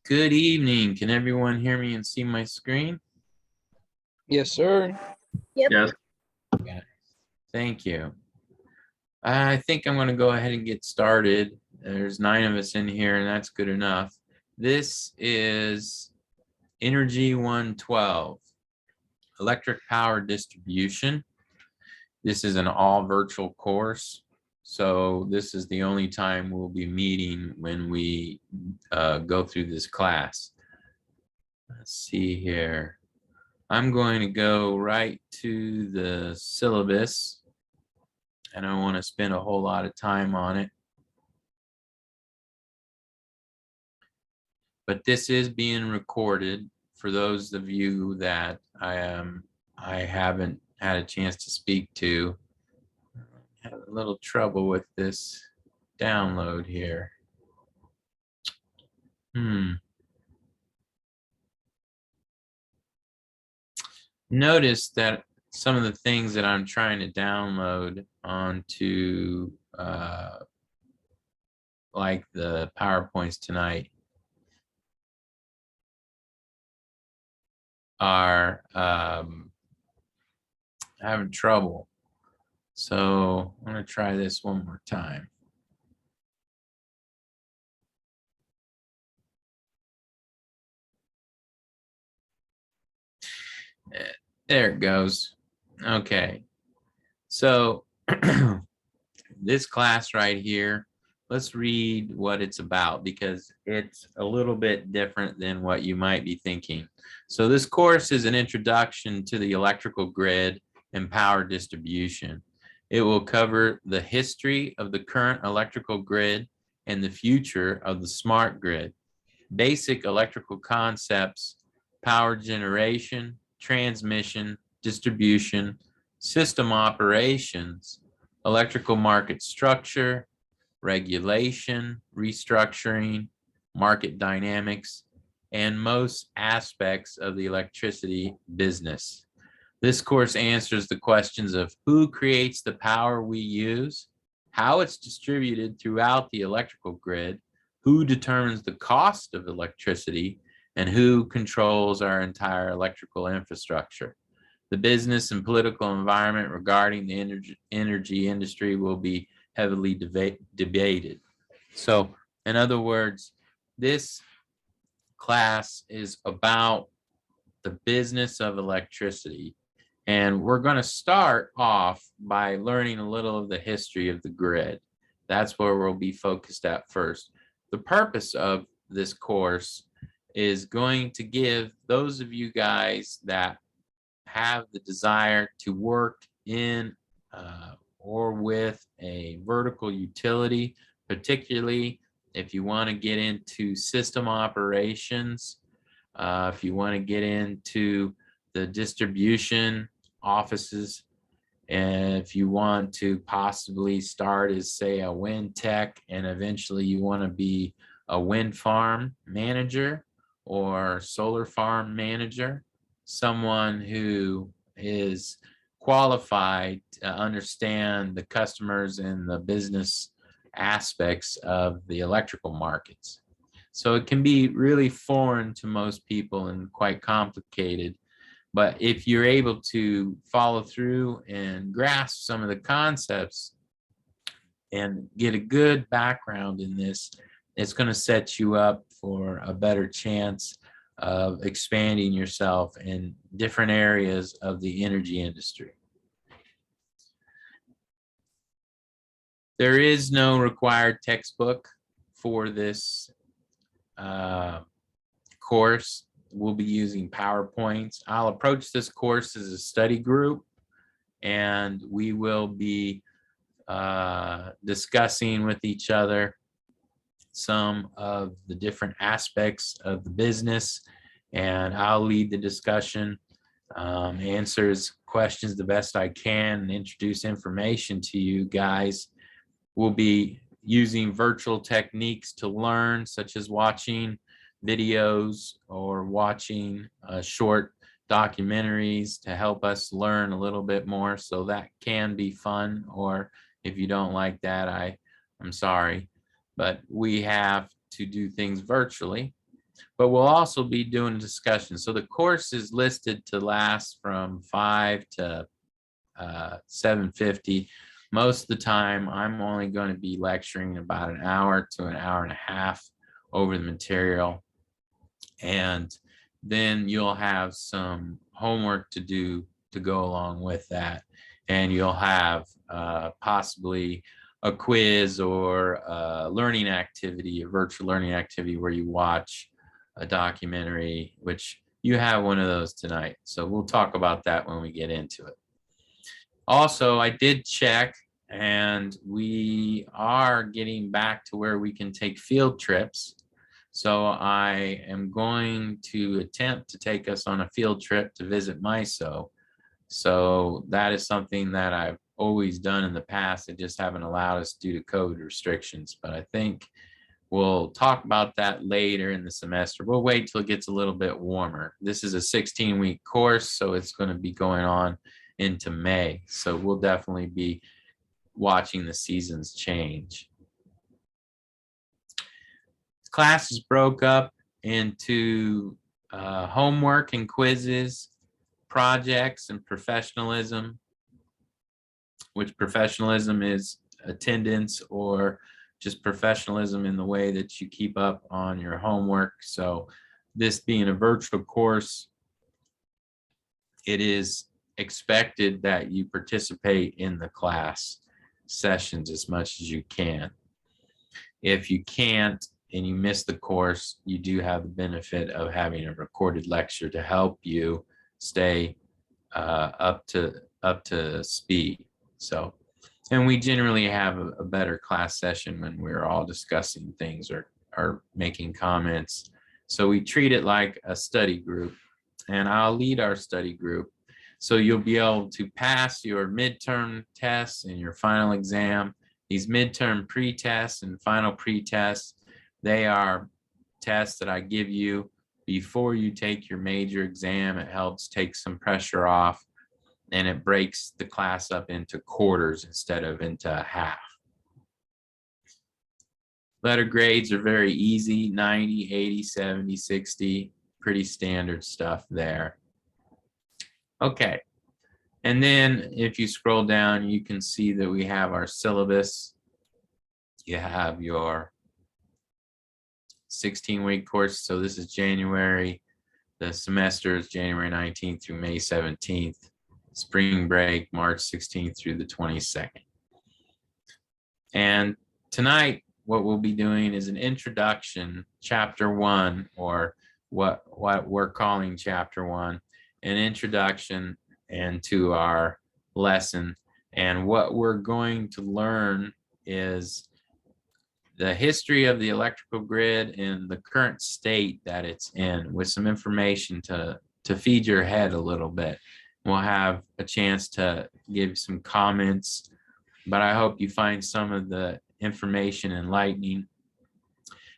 Good evening. Can everyone hear me and see my screen? Yes, sir. Yep. Yes. Yeah. Thank you. I think I'm going to go ahead and get started. There's 9 of us in here, and that's good enough. This is ENRG 112, Electric Power Distribution. This is an all virtual course. So this is the only time we'll be meeting when we go through this class. Let's see here. I'm going to go right to the syllabus. I don't want to spend a whole lot of time on it. But this is being recorded for those of you that I haven't had a chance to speak to. I had a little trouble with this download here. Notice that some of the things that I'm trying to download onto like the PowerPoints tonight are having trouble. So I'm going to try this one more time. There it goes. Okay. So this class right here, let's read what it's about because it's a little bit different than what you might be thinking. So this course is an introduction to the electrical grid and power distribution. It will cover the history of the current electrical grid and the future of the smart grid, basic electrical concepts, power generation, transmission, distribution, system operations, electrical market structure, regulation, restructuring, market dynamics, and most aspects of the electricity business. This course answers the questions of who creates the power we use, how it's distributed throughout the electrical grid, who determines the cost of electricity, and who controls our entire electrical infrastructure. The business and political environment regarding the energy industry will be heavily debated. So, in other words, this class is about the business of electricity. And we're going to start off by learning a little of the history of the grid. That's where we'll be focused at first. The purpose of this course is going to give those of you guys that have the desire to work in or with a vertical utility, particularly if you want to get into system operations, if you want to get into the distribution offices, and if you want to possibly start as, say, a wind tech, and eventually you want to be a wind farm manager or solar farm manager, someone who is qualified to understand the customers and the business aspects of the electrical markets. So it can be really foreign to most people and quite complicated. But if you're able to follow through and grasp some of the concepts and get a good background in this, it's going to set you up for a better chance of expanding yourself in different areas of the energy industry. There is no required textbook for this course. We'll be using PowerPoints. I'll approach this course as a study group, and we will be discussing with each other some of the different aspects of the business, and I'll lead the discussion, answers questions the best I can, and introduce information to you guys. We'll be using virtual techniques to learn, such as watching videos or watching short documentaries to help us learn a little bit more. So that can be fun, or if you don't like that, I'm sorry. But we have to do things virtually. but we'll also be doing discussion. So the course is listed to last from 5 to 7:50. Most of the time, I'm only going to be lecturing about an hour to an hour and a half over the material. And then you'll have some homework to do to go along with that. And you'll have possibly a quiz or a learning activity, a virtual learning activity where you watch a documentary, which you have one of those tonight. So we'll talk about that when we get into it. Also, I did check, and we are getting back to where we can take field trips. So I am going to attempt to take us on a field trip to visit MISO. So that is something that I've always done in the past. They just haven't allowed us due to COVID restrictions. But I think we'll talk about that later in the semester. We'll wait till it gets a little bit warmer. This is a 16-week course, so it's going to be going on into May. So we'll definitely be watching the seasons change. Class is broke up into homework and quizzes, projects, and professionalism, which professionalism is attendance or just professionalism in the way that you keep up on your homework. So this being a virtual course, it is expected that you participate in the class sessions as much as you can. If you can't and you miss the course, you do have the benefit of having a recorded lecture to help you stay up to speed. So, and we generally have a better class session when we're all discussing things or making comments. So we treat it like a study group, and I'll lead our study group. So you'll be able to pass your midterm tests and your final exam. These midterm pre-tests and final pre-tests, they are tests that I give you before you take your major exam. It helps take some pressure off, and it breaks the class up into quarters instead of into half. Letter grades are very easy, 90, 80, 70, 60, pretty standard stuff there. Okay, and then if you scroll down, you can see that we have our syllabus. You have your 16-week course. So this is January. The semester is January 19th through May 17th. Spring break, March 16th through the 22nd. And tonight, what we'll be doing is an introduction, chapter 1, or what we're calling chapter 1, an introduction and to our lesson. And what we're going to learn is the history of the electrical grid and the current state that it's in, with some information to feed your head a little bit. We'll have a chance to give some comments, but I hope you find some of the information enlightening.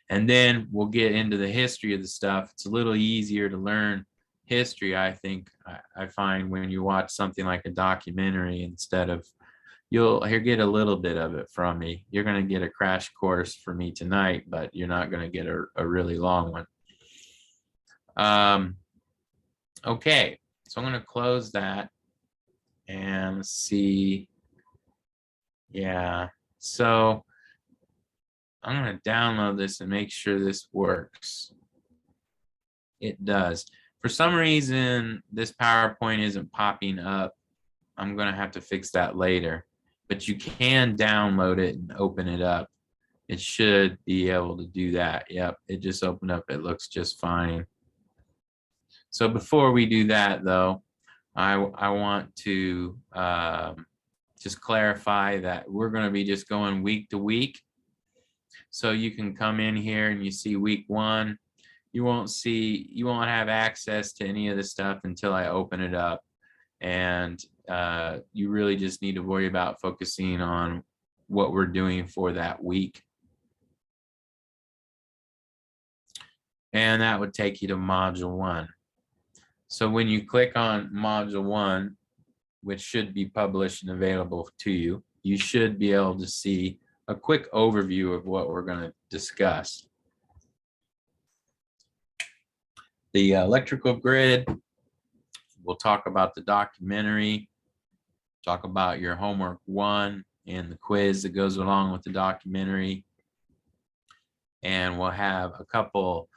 And then we'll get into the history of the stuff. It's a little easier to learn history, I think. I find when you watch something like a documentary, instead of, you'll get a little bit of it from me. You're going to get a crash course from me tonight, but you're not going to get a really long one. Okay, so I'm going to close that and let's see. Yeah, so I'm going to download this and make sure this works. It does. For some reason, this PowerPoint isn't popping up. I'm going to have to fix that later, but you can download it and open it up. It should be able to do that. Yep, it just opened up. It looks just fine. So before we do that, though, I want to just clarify that we're going to be just going week to week. So you can come in here and you see week 1. You won't have access to any of the stuff until I open it up. And you really just need to worry about focusing on what we're doing for that week. And that would take you to module 1. So when you click on module 1, which should be published and available to you, you should be able to see a quick overview of what we're going to discuss. the electrical grid. We'll talk about the documentary, talk about your homework 1 and the quiz that goes along with the documentary. And we'll have a couple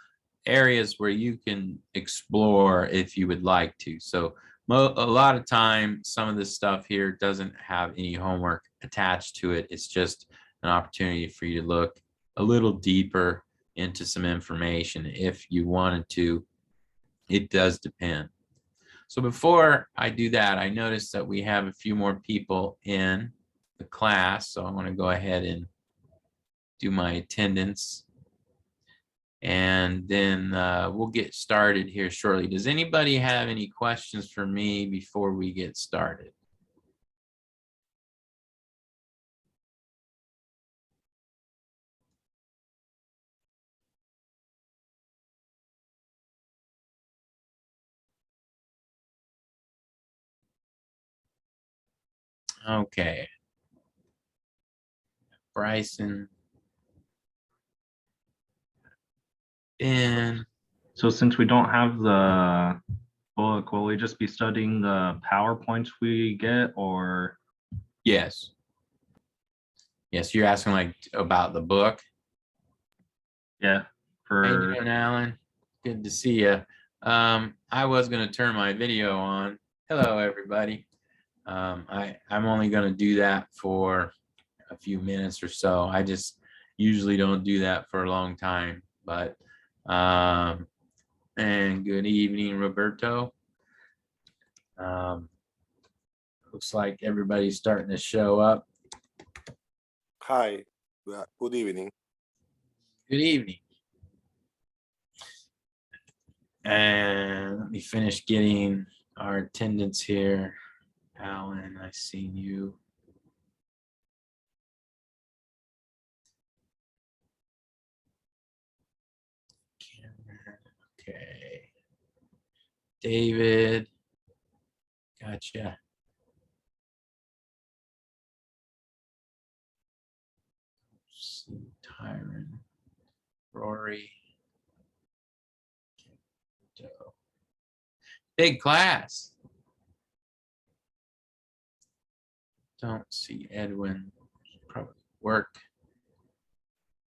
areas where you can explore if you would like to. So a lot of time, some of this stuff here doesn't have any homework attached to it. It's just an opportunity for you to look a little deeper into some information if you wanted to. It does depend. So before I do that, I noticed that we have a few more people in the class. So I want to go ahead and do my attendance. And then we'll get started here shortly. Does anybody have any questions for me before we get started? Okay. Bryson. Ben. So since we don't have the book, will we just be studying the PowerPoints we get, or? Yes. Yes, you're asking like about the book. Yeah. How you doing, Alan? Good to see you. I was going to turn my video on. Hello, everybody. I'm only going to do that for a few minutes or so. I just usually don't do that for a long time. But and good evening, Roberto. Looks like everybody's starting to show up. Hi, good evening. Good evening. And let me finish getting our attendance here. Alan, I seen you. Cameron, okay. David, gotcha. Tyron, Rory. Big class. Don't see Edwin. Probably work.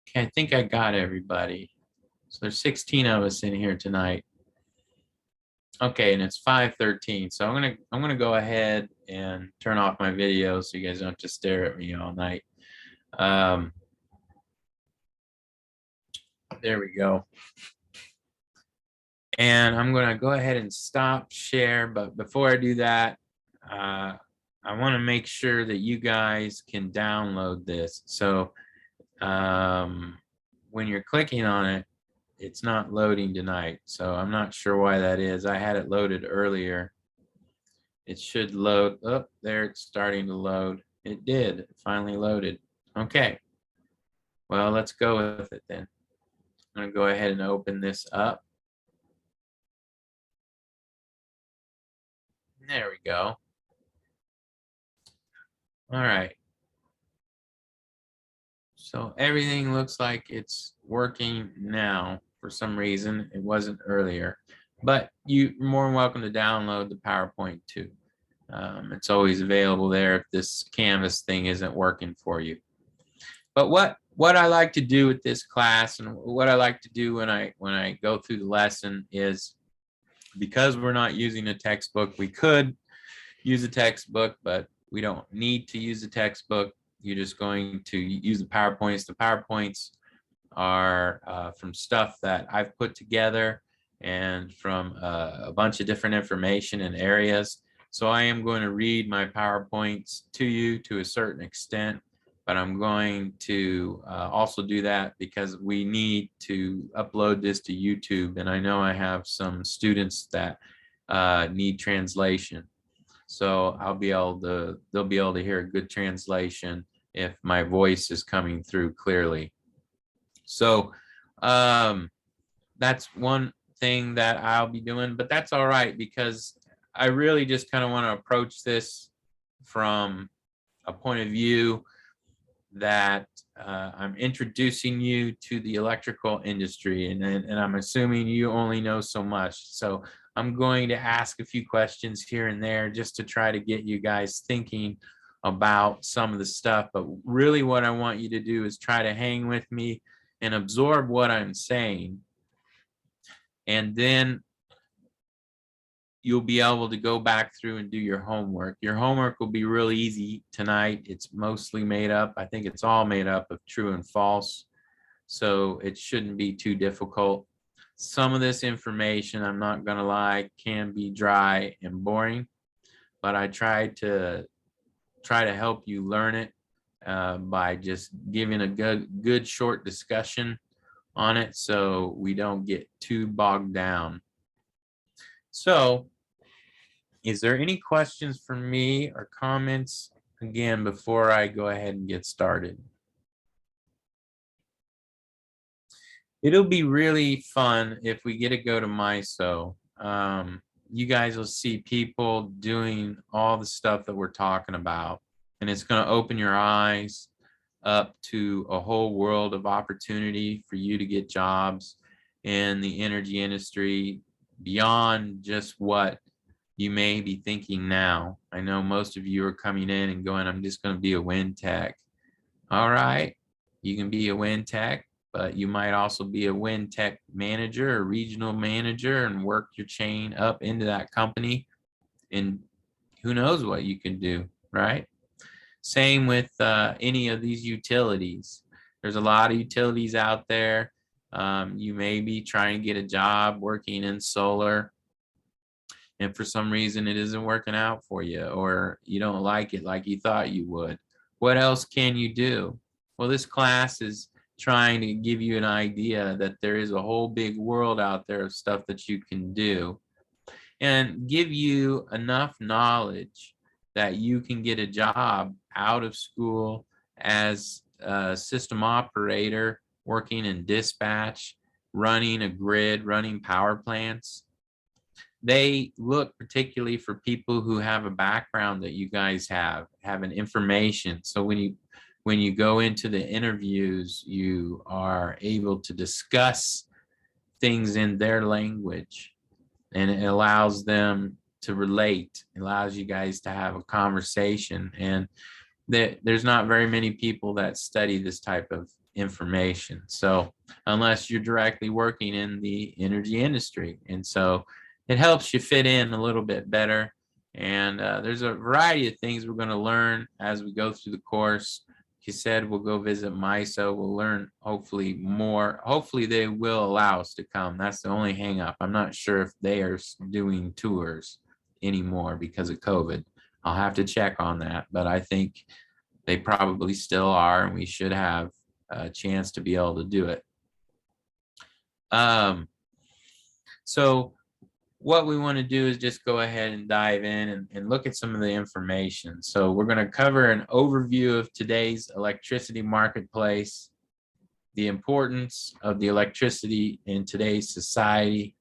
Okay, I think I got everybody. So there's 16 of us in here tonight. Okay, and it's 5:13. So I'm gonna go ahead and turn off my video so you guys don't just stare at me all night. There we go. And I'm gonna go ahead and stop share, but before I do that, I want to make sure that you guys can download this. So when you're clicking on it, it's not loading tonight. So I'm not sure why that is. I had it loaded earlier. It should load. Oh, there it's starting to load. It did. It finally loaded. Okay. Well, let's go with it then. I'm going to go ahead and open this up. There we go. All right. So everything looks like it's working now. For some reason, it wasn't earlier. But you're more than welcome to download the PowerPoint too. It's always available there if this Canvas thing isn't working for you. But what I like to do with this class, and what I like to do when I go through the lesson, is because we're not using a textbook, we could use a textbook, but we don't need to use a textbook. You're just going to use the PowerPoints. The PowerPoints are from stuff that I've put together and from a bunch of different information and areas. So I am going to read my PowerPoints to you to a certain extent, but I'm going to also do that because we need to upload this to YouTube. And I know I have some students that need translation. So they'll be able to hear a good translation if my voice is coming through clearly. So that's one thing that I'll be doing, but that's all right because I really just kind of want to approach this from a point of view that I'm introducing you to the electrical industry, and I'm assuming you only know so much. So I'm going to ask a few questions here and there just to try to get you guys thinking about some of the stuff. But really what I want you to do is try to hang with me and absorb what I'm saying. And then you'll be able to go back through and do your homework. Your homework will be really easy tonight. It's mostly made up. I think it's all made up of true and false. So it shouldn't be too difficult. Some of this information, I'm not gonna lie, can be dry and boring, but I try to help you learn it by just giving a good short discussion on it so we don't get too bogged down. So, is there any questions for me or comments again before I go ahead and get started? It'll be really fun if we get to go to MISO. You guys will see people doing all the stuff that we're talking about, and it's going to open your eyes up to a whole world of opportunity for you to get jobs in the energy industry beyond just what you may be thinking now. I know most of you are coming in and going, I'm just going to be a wind tech. All right, you can be a wind tech, but you might also be a wind tech manager or regional manager and work your chain up into that company. And who knows what you can do, right? Same with any of these utilities. There's a lot of utilities out there. You may be trying to get a job working in solar, and for some reason it isn't working out for you, or you don't like it like you thought you would. What else can you do? Well, this class is trying to give you an idea that there is a whole big world out there of stuff that you can do, and give you enough knowledge that you can get a job out of school as a system operator, working in dispatch, running a grid, running power plants. They look particularly for people who have a background that you guys have an information. So when you go into the interviews, you are able to discuss things in their language, and it allows them to relate. It allows you guys to have a conversation, and there's not very many people that study this type of information. So unless you're directly working in the energy industry, and so it helps you fit in a little bit better. And there's a variety of things we're going to learn as we go through the course. Like you said, we'll go visit MISO. We'll learn hopefully more. Hopefully they will allow us to come. That's the only hang up. I'm not sure if they are doing tours anymore because of COVID. I'll have to check on that, but I think they probably still are, and we should have a chance to be able to do it. So what we want to do is just go ahead and dive in and look at some of the information. So we're going to cover an overview of today's electricity marketplace, the importance of the electricity in today's society,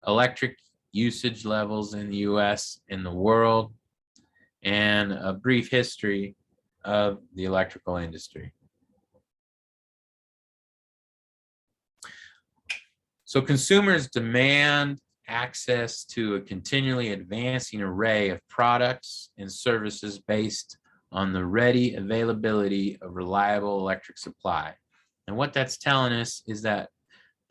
electric usage levels in the US and the world, and a brief history of the electrical industry. So consumers demand access to a continually advancing array of products and services based on the ready availability of reliable electric supply. And what that's telling us is that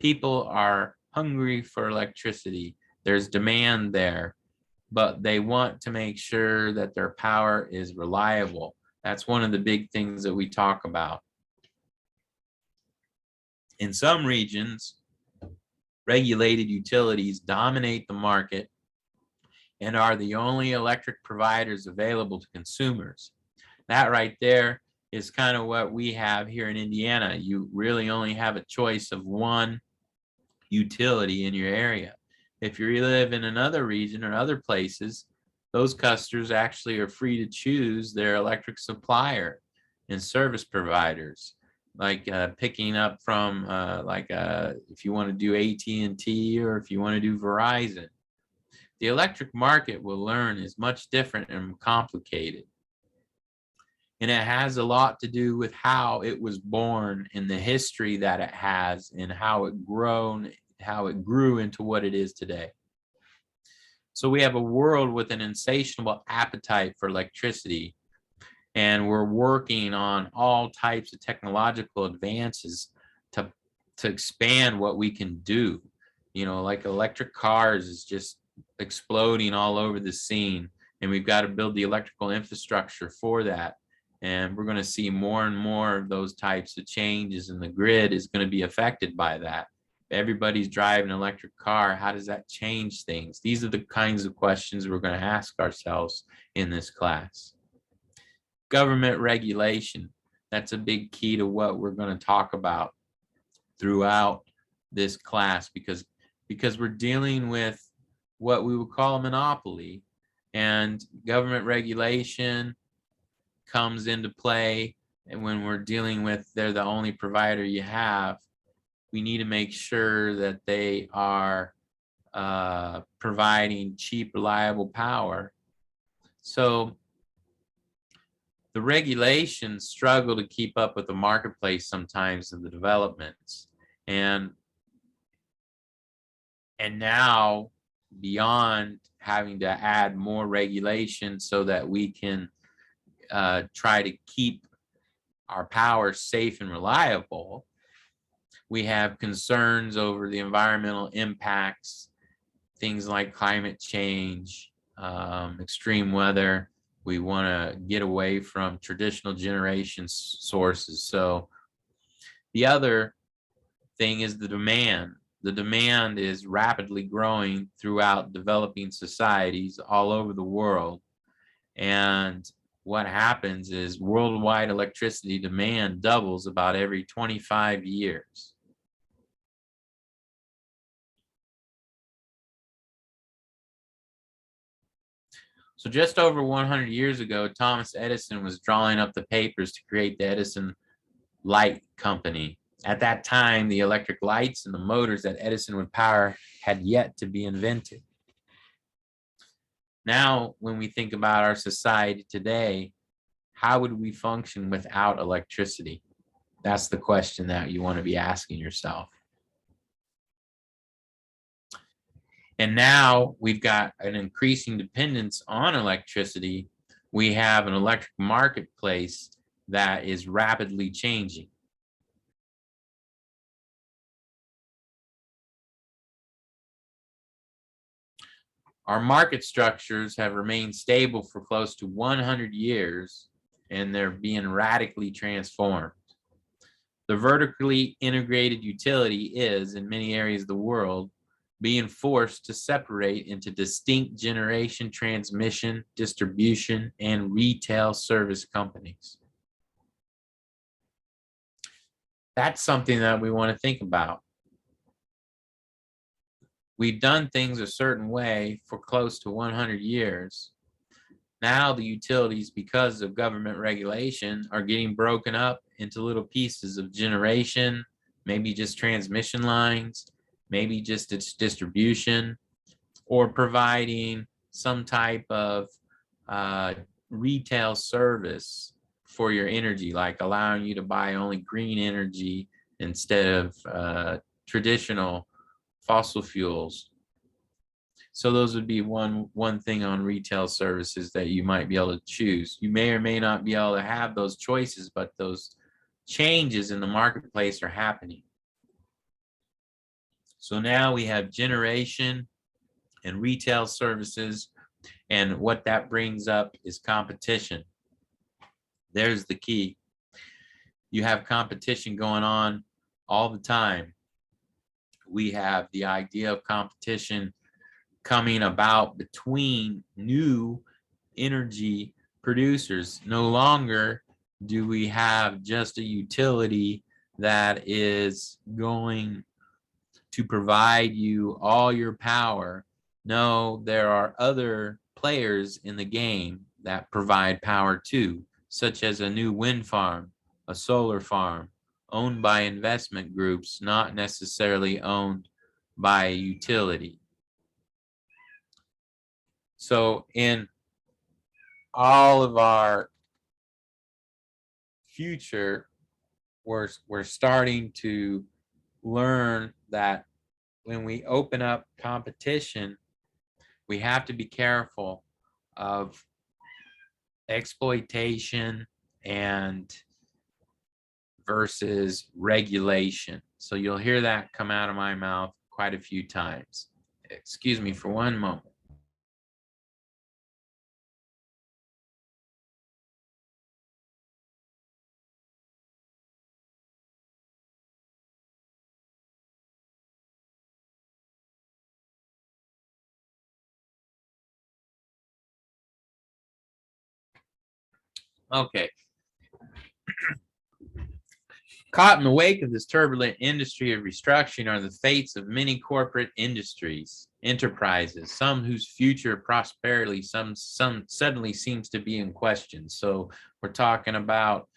people are hungry for electricity. There's demand there, but they want to make sure that their power is reliable. That's one of the big things that we talk about. In some regions, regulated utilities dominate the market and are the only electric providers available to consumers. That right there is kind of what we have here in Indiana. You really only have a choice of one utility in your area. If you live in another region or other places, those customers actually are free to choose their electric supplier and service providers, like picking up from if you want to do AT&T or if you want to do Verizon. The electric market, we'll learn, is much different and complicated. And it has a lot to do with how it was born and the history that it has and how it grew into what it is today. So we have a world with an insatiable appetite for electricity, and we're working on all types of technological advances to expand what we can do. You know, like electric cars is just exploding all over the scene, and we've got to build the electrical infrastructure for that. And we're going to see more and more of those types of changes, and the grid is going to be affected by that. Everybody's driving an electric car. How does that change things? These are the kinds of questions we're going to ask ourselves in this class. Government regulation. That's a big key to what we're going to talk about throughout this class, because we're dealing with what we would call a monopoly, and government regulation comes into play. And when we're dealing with they're the only provider you have, we need to make sure that they are providing cheap, reliable power. So the regulations struggle to keep up with the marketplace sometimes in the developments. And now, beyond having to add more regulation so that we can try to keep our power safe and reliable, we have concerns over the environmental impacts, things like climate change, extreme weather. We want to get away from traditional generation sources. So the other thing is the demand. The demand is rapidly growing throughout developing societies all over the world. And what happens is worldwide electricity demand doubles about every 25 years. So just over 100 years ago, Thomas Edison was drawing up the papers to create the Edison Light Company. At that time, the electric lights and the motors that Edison would power had yet to be invented. Now, when we think about our society today, how would we function without electricity? That's the question that you want to be asking yourself. And now we've got an increasing dependence on electricity. We have an electric marketplace that is rapidly changing. Our market structures have remained stable for close to 100 years, and they're being radically transformed. The vertically integrated utility is, in many areas of the world, being forced to separate into distinct generation, transmission, distribution, and retail service companies. That's something that we want to think about. We've done things a certain way for close to 100 years. Now the utilities, because of government regulation, are getting broken up into little pieces of generation, maybe just transmission lines, maybe just its distribution, or providing some type of retail service for your energy, like allowing you to buy only green energy instead of traditional fossil fuels. So those would be one thing on retail services that you might be able to choose. You may or may not be able to have those choices, but those changes in the marketplace are happening. So now we have generation and retail services, and what that brings up is competition. There's the key. You have competition going on all the time. We have the idea of competition coming about between new energy producers. No longer do we have just a utility that is going to provide you all your power. No, there are other players in the game that provide power too, such as a new wind farm, a solar farm, owned by investment groups, not necessarily owned by a utility. So in all of our future, we're starting to learn that when we open up competition, we have to be careful of exploitation and versus regulation. So you'll hear that come out of my mouth quite a few times. Excuse me for one moment. Okay. Caught in the wake of this turbulent industry of restructuring are the fates of many corporate enterprises, some whose future prosperity, some suddenly seems to be in question. So we're talking about,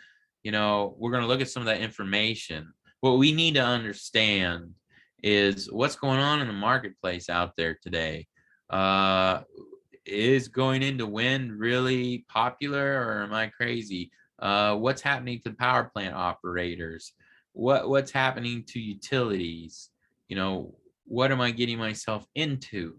we're going to look at some of that information. What we need to understand is what's going on in the marketplace out there today. Is going into wind really popular, or am I crazy? What's happening to power plant operators? What's happening to utilities? What am I getting myself into?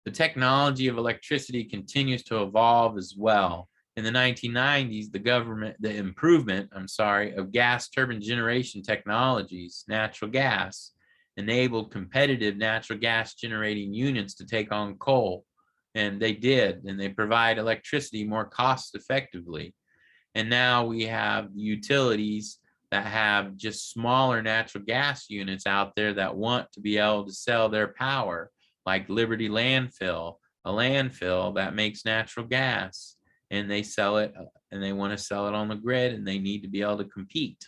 The technology of electricity continues to evolve as well. In the 1990s, the improvement of gas turbine generation technologies, natural gas, enabled competitive natural gas generating units to take on coal. And they did, and they provide electricity more cost effectively. And now we have utilities that have just smaller natural gas units out there that want to be able to sell their power, like Liberty Landfill, a landfill that makes natural gas, and they sell it, and they want to sell it on the grid, and they need to be able to compete.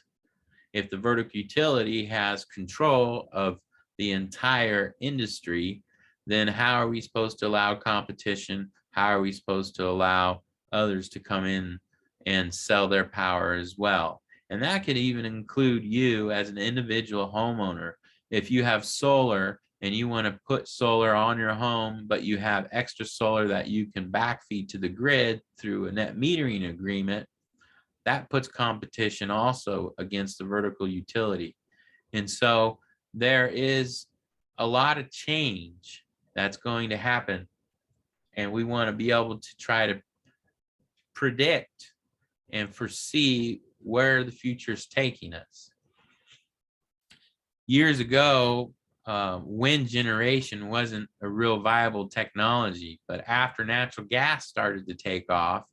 If the vertical utility has control of the entire industry, then how are we supposed to allow competition? How are we supposed to allow others to come in and sell their power as well? And that could even include you as an individual homeowner. If you have solar and you want to put solar on your home, but you have extra solar that you can backfeed to the grid through a net metering agreement, that puts competition also against the vertical utility. And so there is a lot of change that's going to happen. And we want to be able to try to predict and foresee where the future is taking us. Years ago, wind generation wasn't a real viable technology, but after natural gas started to take off,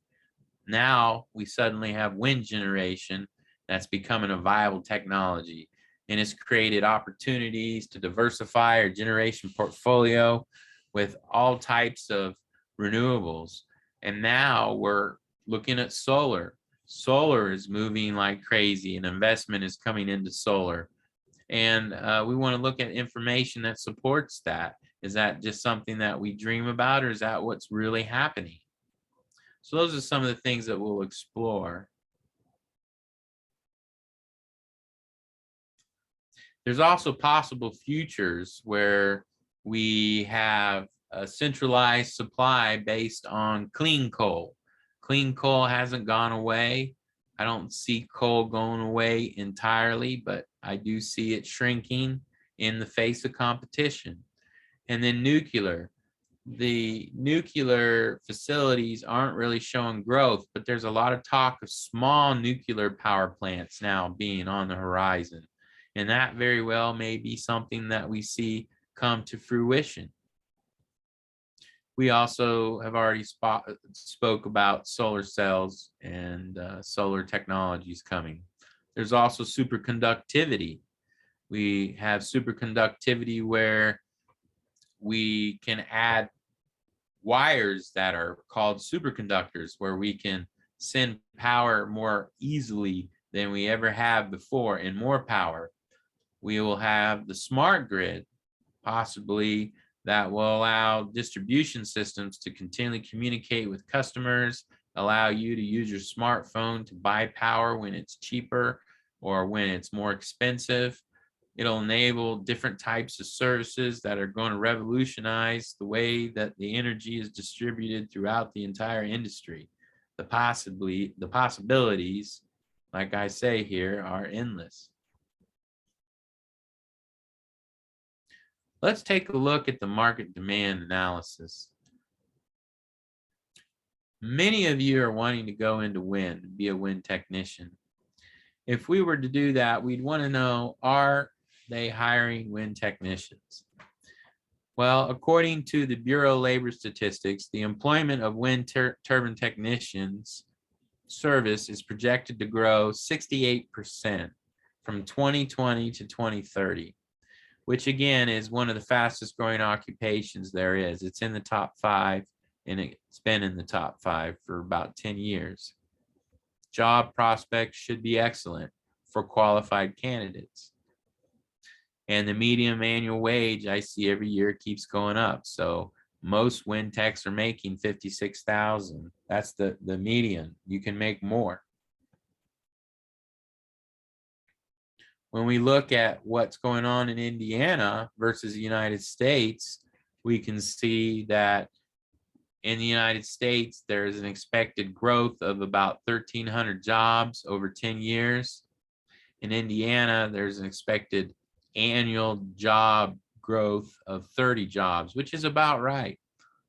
now we suddenly have wind generation that's becoming a viable technology, and it's created opportunities to diversify our generation portfolio with all types of renewables. And now we're looking at solar. Solar is moving like crazy, and investment is coming into solar. And we want to look at information that supports that. Is that just something that we dream about, or is that what's really happening? So those are some of the things that we'll explore. There's also possible futures where we have a centralized supply based on clean coal. Clean coal hasn't gone away. I don't see coal going away entirely, but I do see it shrinking in the face of competition. And then nuclear. The nuclear facilities aren't really showing growth, but there's a lot of talk of small nuclear power plants now being on the horizon. And that very well may be something that we see come to fruition. We also have already spoke about solar cells and solar technologies coming. There's also superconductivity. We have superconductivity where we can add wires that are called superconductors, where we can send power more easily than we ever have before, and more power. We will have the smart grid, possibly, that will allow distribution systems to continually communicate with customers, allow you to use your smartphone to buy power when it's cheaper or when it's more expensive. It'll enable different types of services that are going to revolutionize the way that the energy is distributed throughout the entire industry. The possibilities, like I say here, are endless. Let's take a look at the market demand analysis. Many of you are wanting to go into wind, be a wind technician. If we were to do that, we'd want to know, are they hiring wind technicians? Well, according to the Bureau of Labor Statistics, the employment of wind turbine technicians service is projected to grow 68% from 2020 to 2030, which again is one of the fastest growing occupations there is. It's in the top 5, and it's been in the top 5 for about 10 years. Job prospects should be excellent for qualified candidates. And the median annual wage I see every year keeps going up. So most wind techs are making $56,000. That's the median. You can make more. When we look at what's going on in Indiana versus the United States, we can see that in the United States, there's an expected growth of about 1,300 jobs over 10 years. In Indiana, there's an expected annual job growth of 30 jobs, which is about right.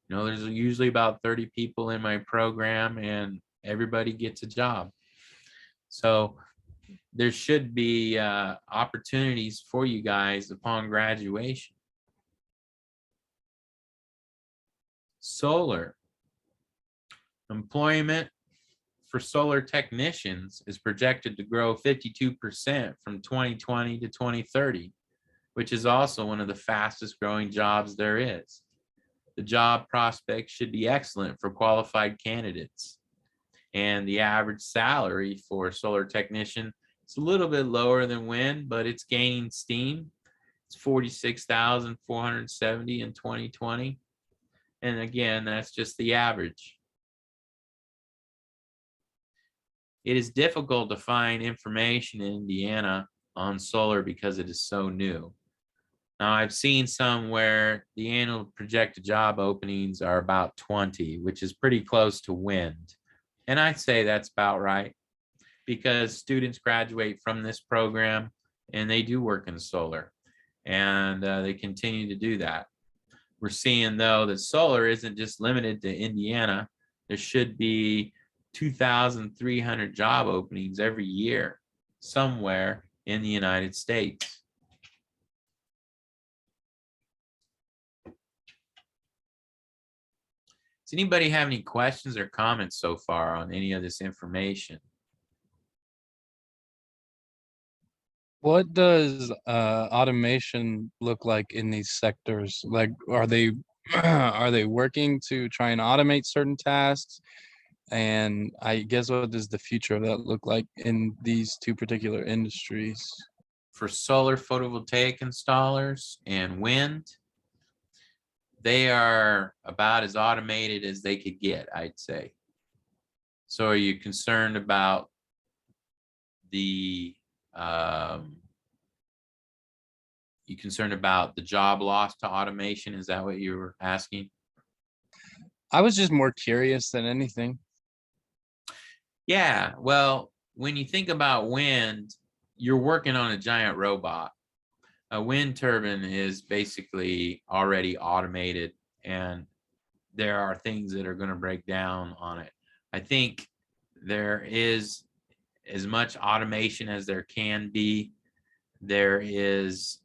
You know, there's usually about 30 people in my program and everybody gets a job. So there should be opportunities for you guys upon graduation. Solar. Employment for solar technicians is projected to grow 52% from 2020 to 2030, which is also one of the fastest growing jobs there is. The job prospects should be excellent for qualified candidates. And the average salary for a solar technician is a little bit lower than wind, but it's gaining steam. It's $46,470 in 2020. And again, that's just the average. It is difficult to find information in Indiana on solar because it is so new. Now, I've seen some where the annual projected job openings are about 20, which is pretty close to wind. And I'd say that's about right because students graduate from this program and they do work in solar, and they continue to do that. We're seeing, though, that solar isn't just limited to Indiana. There should be 2,300 job openings every year somewhere in the United States. Does anybody have any questions or comments so far on any of this information? What does automation look like in these sectors? Like, are they are they working to try and automate certain tasks? And I guess what does the future of that look like in these two particular industries? For solar photovoltaic installers and wind, they are about as automated as they could get, I'd say. So are you concerned about the job loss to automation? Is that what you were asking? I was just more curious than anything. Yeah, well, when you think about wind, you're working on a giant robot. A wind turbine is basically already automated, and there are things that are going to break down on it. I think there is as much automation as there can be. There is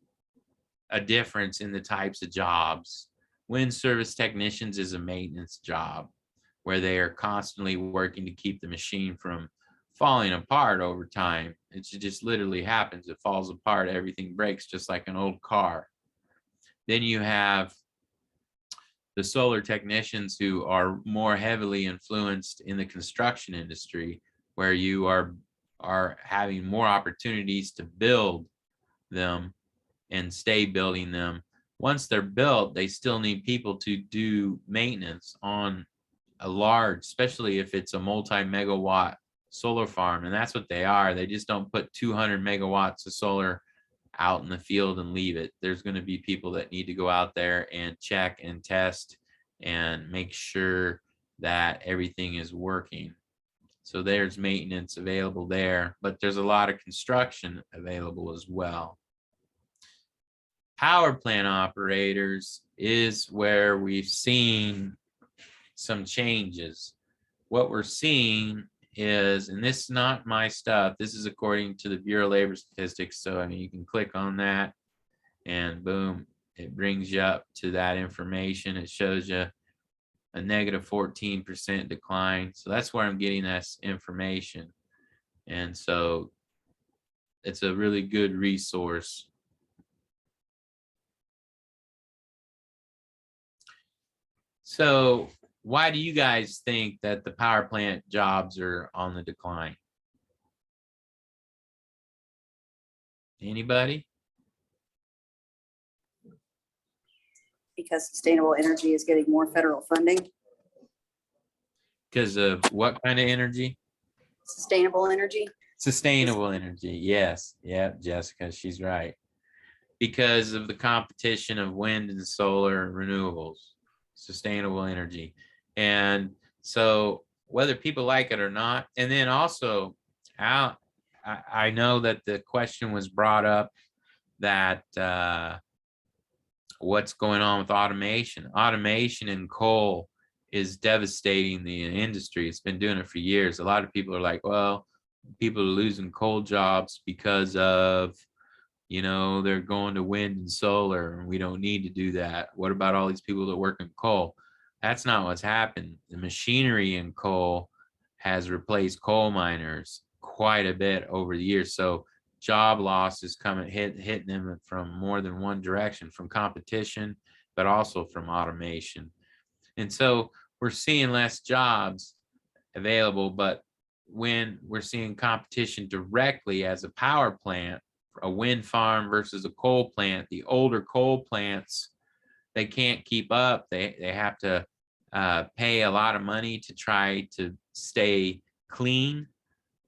a difference in the types of jobs. Wind service technicians is a maintenance job where they are constantly working to keep the machine from falling apart over time. It just literally happens. It falls apart, everything breaks just like an old car. Then you have the solar technicians who are more heavily influenced in the construction industry, where you are having more opportunities to build them and stay building them. Once they're built, they still need people to do maintenance on a large, especially if it's a multi-megawatt solar farm, and that's what they are. They just don't put 200 megawatts of solar out in the field and leave it. There's going to be people that need to go out there and check and test and make sure that everything is working. So there's maintenance available there, but there's a lot of construction available as well. Power plant operators is where we've seen some changes. What we're seeing is, and this is not my stuff, this is according to the Bureau of Labor Statistics. So, I mean, you can click on that and boom, it brings you up to that information. It shows you a negative 14% decline. So that's where I'm getting this information. And so it's a really good resource. So why do you guys think that the power plant jobs are on the decline? Anybody? Because sustainable energy is getting more federal funding. Because of what kind of energy? Sustainable energy. Sustainable energy. Yes. Yep, Jessica, she's right. Because of the competition of wind and solar and renewables, sustainable energy. And so whether people like it or not, and then also I know that the question was brought up that what's going on with automation. Automation in coal is devastating the industry. It's been doing it for years. A lot of people are like, well, people are losing coal jobs because of, you know, they're going to wind and solar, and we don't need to do that. What about all these people that work in coal? That's not what's happened. The machinery in coal has replaced coal miners quite a bit over the years. So job loss is hitting them from more than one direction, from competition, but also from automation. And so we're seeing less jobs available, but when we're seeing competition directly as a power plant, a wind farm versus a coal plant, the older coal plants, they can't keep up. They have to pay a lot of money to try to stay clean,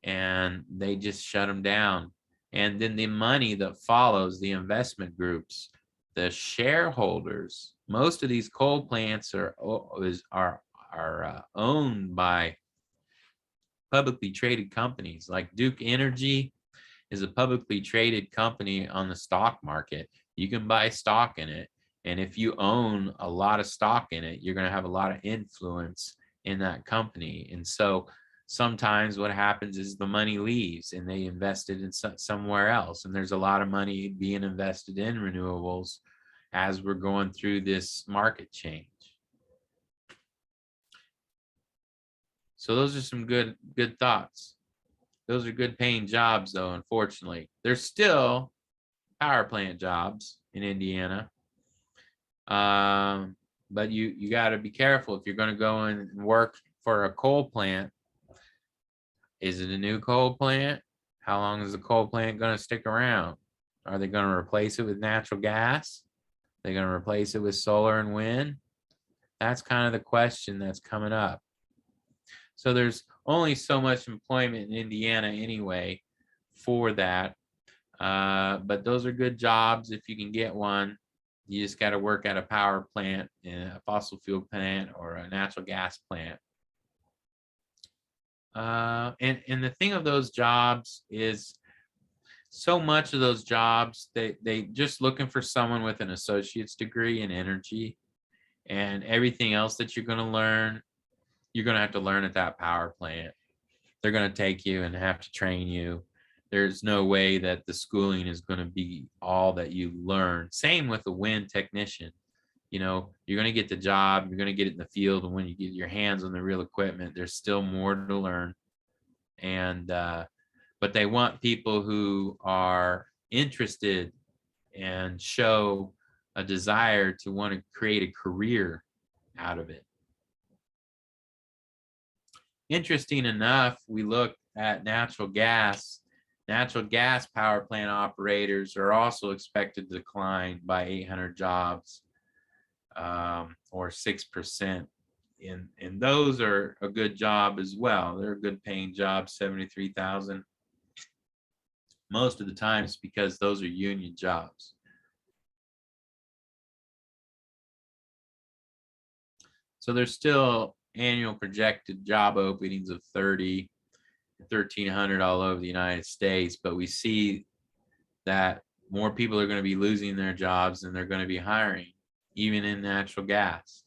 and they just shut them down. And then the money that follows, the investment groups, the shareholders, most of these coal plants are owned by publicly traded companies. Like Duke Energy is a publicly traded company on the stock market. You can buy stock in it. And if you own a lot of stock in it, you're going to have a lot of influence in that company. And so sometimes what happens is the money leaves and they invest it in somewhere else. And there's a lot of money being invested in renewables as we're going through this market change. So those are some good thoughts. Those are good paying jobs, though, unfortunately. There's still power plant jobs in Indiana. But you got to be careful if you're going to go in and work for a coal plant. Is it a new coal plant? How long is the coal plant going to stick around? Are they going to replace it with natural gas? Are they going to replace it with solar and wind? That's kind of the question that's coming up. So there's only so much employment in Indiana anyway for that. But those are good jobs if you can get one. You just got to work at a power plant, a fossil fuel plant, or a natural gas plant. And the thing of those jobs is, so much of those jobs, they just looking for someone with an associate's degree in energy, and everything else that you're going to learn, you're going to have to learn at that power plant. They're going to take you and have to train you. There's no way that the schooling is going to be all that you learn. Same with a wind technician. You know, you're going to get the job, you're going to get it in the field, and when you get your hands on the real equipment, there's still more to learn. And but they want people who are interested and show a desire to want to create a career out of it. Interesting enough, we look at natural gas. Natural gas power plant operators are also expected to decline by 800 jobs, or 6%. And those are a good job as well. They're a good paying job, 73,000. Most of the time it's because those are union jobs. So there's still annual projected job openings of 1,300 all over the United States, but we see that more people are going to be losing their jobs than they're going to be hiring, even in natural gas.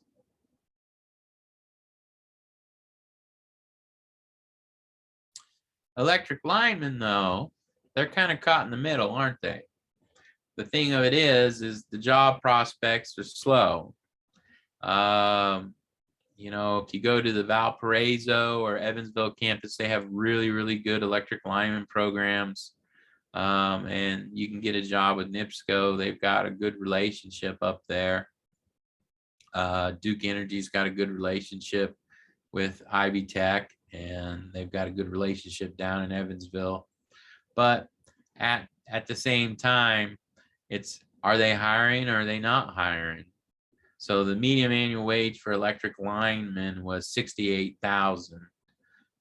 Electric linemen, though, they're kind of caught in the middle, aren't they? The thing of it is the job prospects are slow. You know, if you go to the Valparaiso or Evansville campus, they have really, really good electric lineman programs. And you can get a job with NIPSCO. They've got a good relationship up there. Duke Energy's got a good relationship with Ivy Tech, and they've got a good relationship down in Evansville. But at the same time, it's, are they hiring or are they not hiring? So the median annual wage for electric linemen was $68,000,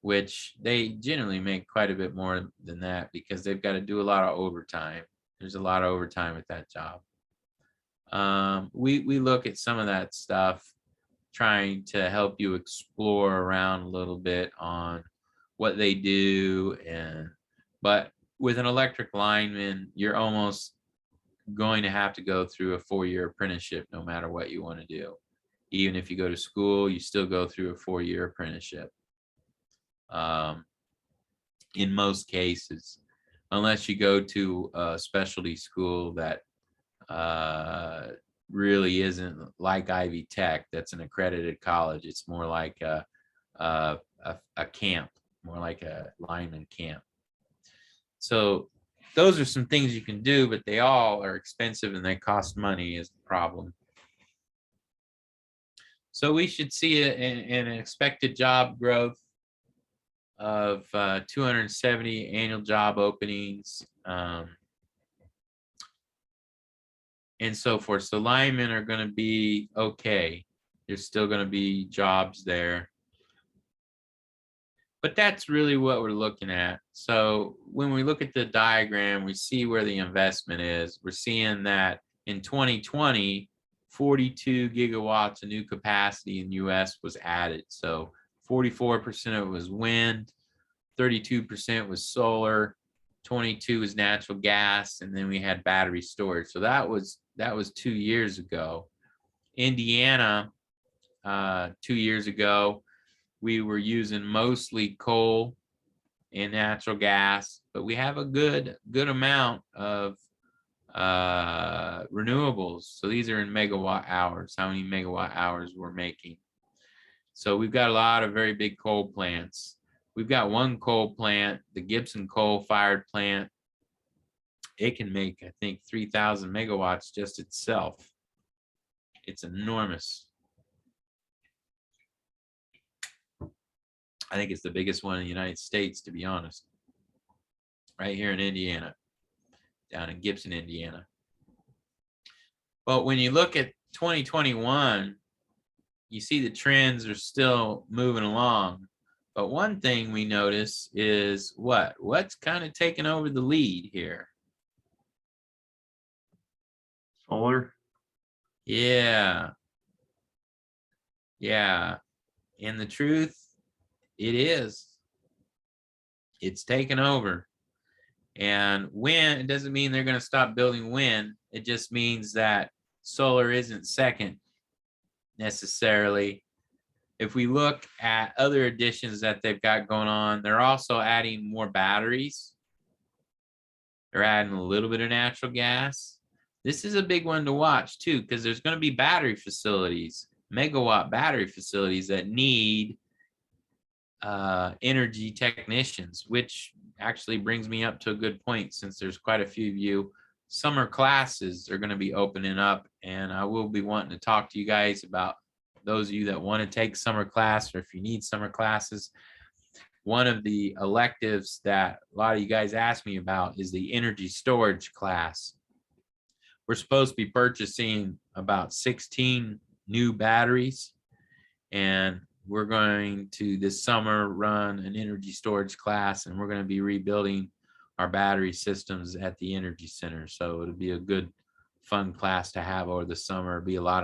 which they generally make quite a bit more than that because they've got to do a lot of overtime. There's a lot of overtime at that job. We look at some of that stuff, trying to help you explore around a little bit on what they do. But with an electric lineman, you're almost going to have to go through a 4-year apprenticeship no matter what you want to do. Even if you go to school, you still go through a 4-year apprenticeship. In most cases, unless you go to a specialty school that really isn't like Ivy Tech, that's an accredited college. It's more like a camp, more like a lineman camp. So those are some things you can do, but they all are expensive and they cost money is the problem. So we should see an expected job growth of 270 annual job openings, and so forth. So linemen are going to be okay. There's still going to be jobs there. But that's really what we're looking at. So when we look at the diagram, we see where the investment is. We're seeing that in 2020, 42 gigawatts of new capacity in the US was added. So 44% of it was wind, 32% was solar, 22 was natural gas, and then we had battery storage. So that was 2 years ago. Indiana, 2 years ago, we were using mostly coal and natural gas, but we have a good amount of renewables. So these are in megawatt hours, how many megawatt hours we're making. So we've got a lot of very big coal plants. We've got one coal plant, the Gibson coal-fired plant. It can make, I think, 3,000 megawatts just itself. It's enormous. I think it's the biggest one in the United States, to be honest. Right here in Indiana, down in Gibson, Indiana. But when you look at 2021, you see the trends are still moving along. But one thing we notice is what's kind of taking over the lead here? Solar. Yeah. And the truth, it is. It's taken over. And wind, it doesn't mean they're going to stop building wind. It just means that solar isn't second necessarily. If we look at other additions that they've got going on, they're also adding more batteries. They're adding a little bit of natural gas. This is a big one to watch too, because there's going to be battery facilities, megawatt battery facilities that need energy technicians, which actually brings me up to a good point, since there's quite a few of you. Summer classes are going to be opening up, and I will be wanting to talk to you guys about those of you that want to take summer class, or if you need summer classes. One of the electives that a lot of you guys ask me about is the energy storage class. We're supposed to be purchasing about 16 new batteries, and we're going to this summer run an energy storage class, and we're going to be rebuilding our battery systems at the Energy Center. So it'll be a good, fun class to have over the summer. It'll be a lot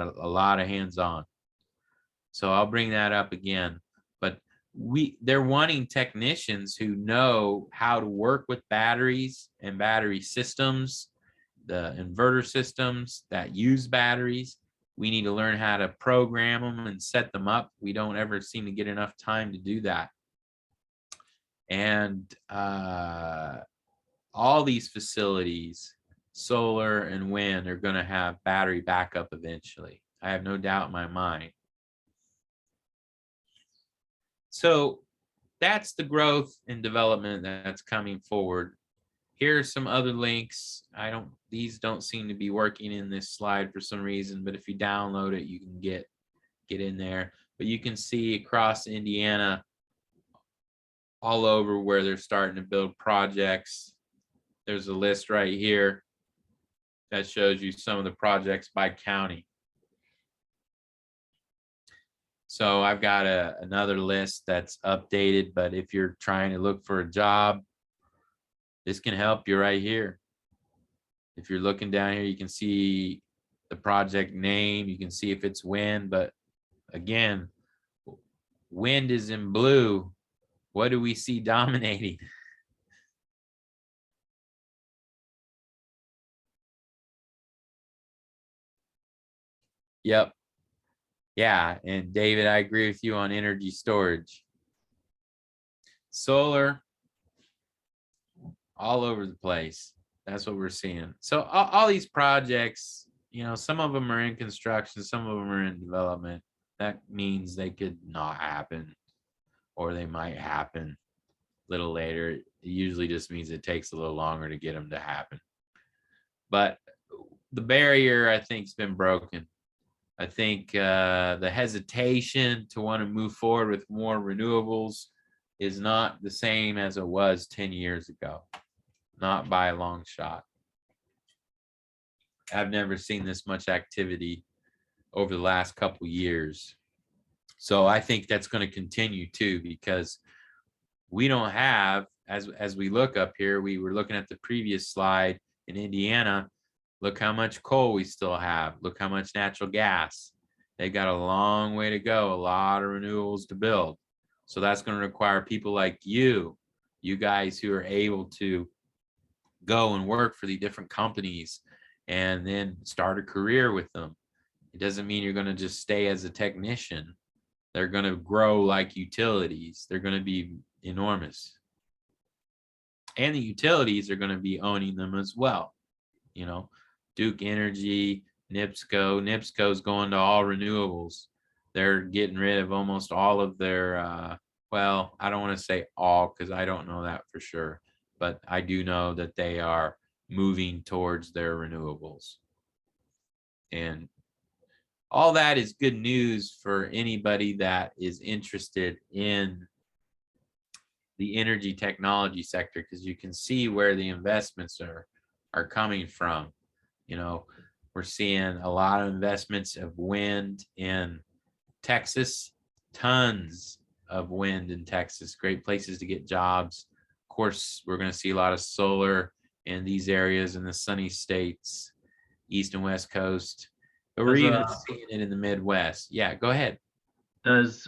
of hands-on. So I'll bring that up again. But they're wanting technicians who know how to work with batteries and battery systems, the inverter systems that use batteries. We need to learn how to program them and set them up. We don't ever seem to get enough time to do that. And all these facilities, solar and wind, are going to have battery backup eventually. I have no doubt in my mind. So that's the growth and development that's coming forward. Here are some other links. These don't seem to be working in this slide for some reason, but if you download it, you can get in there. But you can see across Indiana, all over where they're starting to build projects. There's a list right here that shows you some of the projects by county. So I've got another list that's updated, but if you're trying to look for a job, this can help you right here. If you're looking down here, you can see the project name, you can see if it's wind, but again, wind is in blue. What do we see dominating? Yep. Yeah, and David, I agree with you on energy storage. Solar, all over the place. That's what we're seeing. So all these projects, you know, some of them are in construction, some of them are in development. That means they could not happen, or they might happen a little later. It usually just means it takes a little longer to get them to happen. But the barrier, I think, has been broken. I think the hesitation to want to move forward with more renewables is not the same as it was 10 years ago, not by a long shot. I've never seen this much activity over the last couple years. So I think that's going to continue too, because we don't have, as we look up here, we were looking at the previous slide in Indiana. Look how much coal we still have. Look how much natural gas. They've got a long way to go, a lot of renewables to build. So that's going to require people like you guys who are able to go and work for the different companies and then start a career with them. It doesn't mean you're going to just stay as a technician. They're going to grow like utilities. They're going to be enormous. And the utilities are going to be owning them as well. You know, Duke Energy, NIPSCO. NIPSCO's going to all renewables. They're getting rid of almost all of their, well, I don't want to say all because I don't know that for sure, but I do know that they are moving towards their renewables. And all that is good news for anybody that is interested in the energy technology sector, because you can see where the investments are coming from. You know, we're seeing a lot of investments of wind in Texas, tons of wind in Texas, great places to get jobs. Of course, we're going to see a lot of solar in these areas in the sunny states, East and West Coast, but we're even seeing it in the Midwest. Yeah, go ahead. Does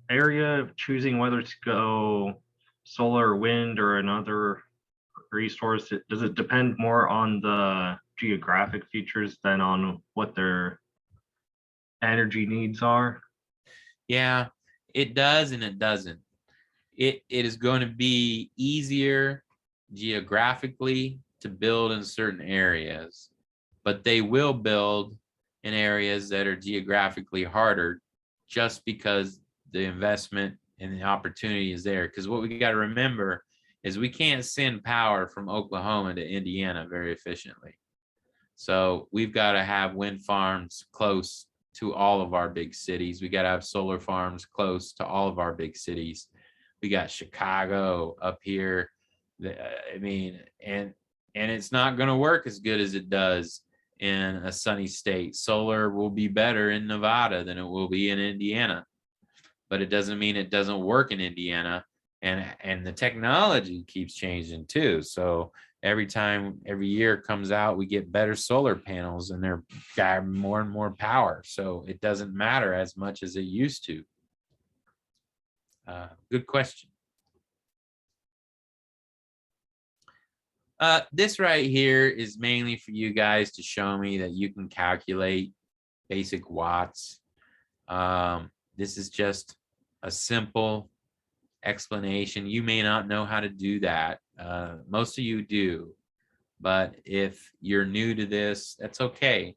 area of choosing whether to go solar or wind or another resource, does it depend more on the geographic features than on what their energy needs are? Yeah, it does and it doesn't. It is going to be easier geographically to build in certain areas, but they will build in areas that are geographically harder just because the investment and the opportunity is there. Because what we got to remember is we can't send power from Oklahoma to Indiana very efficiently. So we've got to have wind farms close to all of our big cities. We got to have solar farms close to all of our big cities. We got Chicago up here. I mean, and it's not going to work as good as it does in a sunny state. Solar will be better in Nevada than it will be in Indiana, but it doesn't mean it doesn't work in Indiana. And the technology keeps changing too. So every year comes out, we get better solar panels, and they're got more and more power. So it doesn't matter as much as it used to. Good question. This right here is mainly for you guys to show me that you can calculate basic watts. This is just a simple explanation. You may not know how to do that. Most of you do, but if you're new to this, that's okay.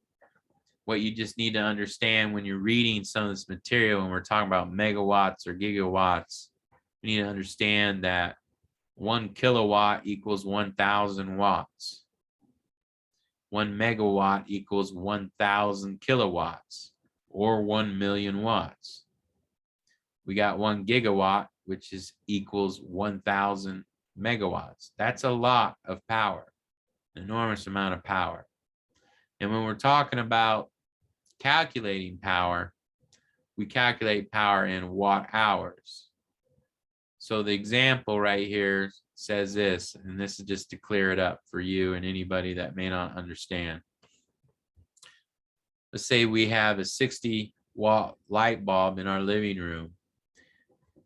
What you just need to understand when you're reading some of this material, when we're talking about megawatts or gigawatts, you need to understand that 1 kilowatt equals 1,000 watts. 1 megawatt equals 1,000 kilowatts, or 1 million watts. We got 1 gigawatt, which is equals 1,000 megawatts. That's a lot of power, an enormous amount of power. And when we're talking about calculating power, we calculate power in watt hours. So the example right here says this, and this is just to clear it up for you and anybody that may not understand. Let's say we have a 60-watt light bulb in our living room.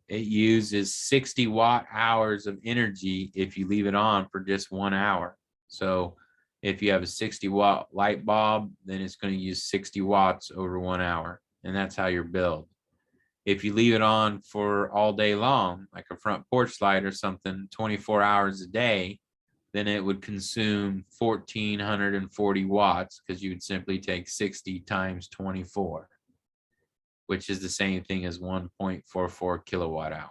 It uses 60 watt hours of energy if you leave it on for just 1 hour. So if you have a 60-watt light bulb, then it's going to use 60 watts over 1 hour. And that's how you're billed. If you leave it on for all day long, like a front porch light or something, 24 hours a day, then it would consume 1,440 watts, because you would simply take 60 times 24, which is the same thing as 1.44 kilowatt hours.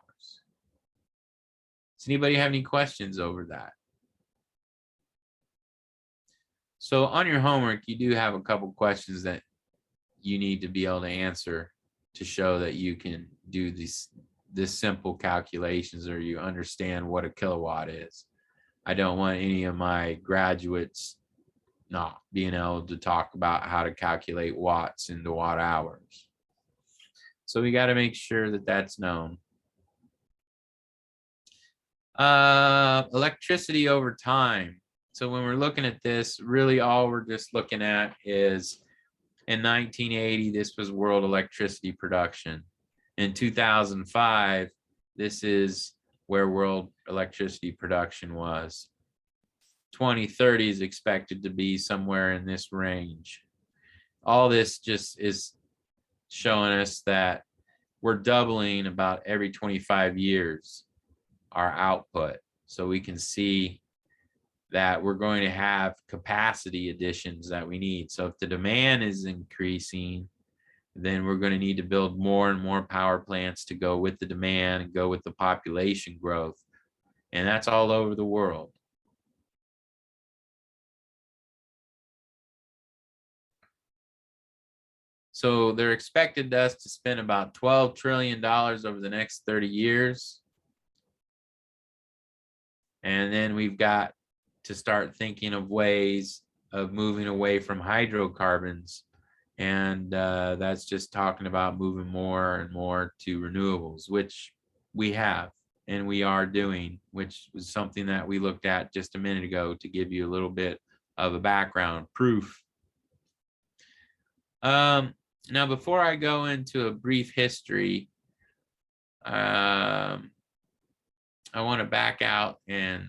Does anybody have any questions over that? So on your homework, you do have a couple questions that you need to be able to answer to show that you can do this simple calculations, or you understand what a kilowatt is. I don't want any of my graduates not being able to talk about how to calculate watts into watt hours. So we got to make sure that that's known. Electricity over time. So when we're looking at this, really all we're just looking at is, in 1980, this was world electricity production. In 2005, this is where world electricity production was. 2030 is expected to be somewhere in this range. All this just is showing us that we're doubling about every 25 years our output. So we can see that we're going to have capacity additions that we need. So if the demand is increasing, then we're going to need to build more and more power plants to go with the demand and go with the population growth. And that's all over the world. So they're expected us to spend about $12 trillion over the next 30 years. And then we've got to start thinking of ways of moving away from hydrocarbons. And that's just talking about moving more and more to renewables, which we have and we are doing, which was something that we looked at just a minute ago to give you a little bit of a background proof. Now, before I go into a brief history, I want to back out and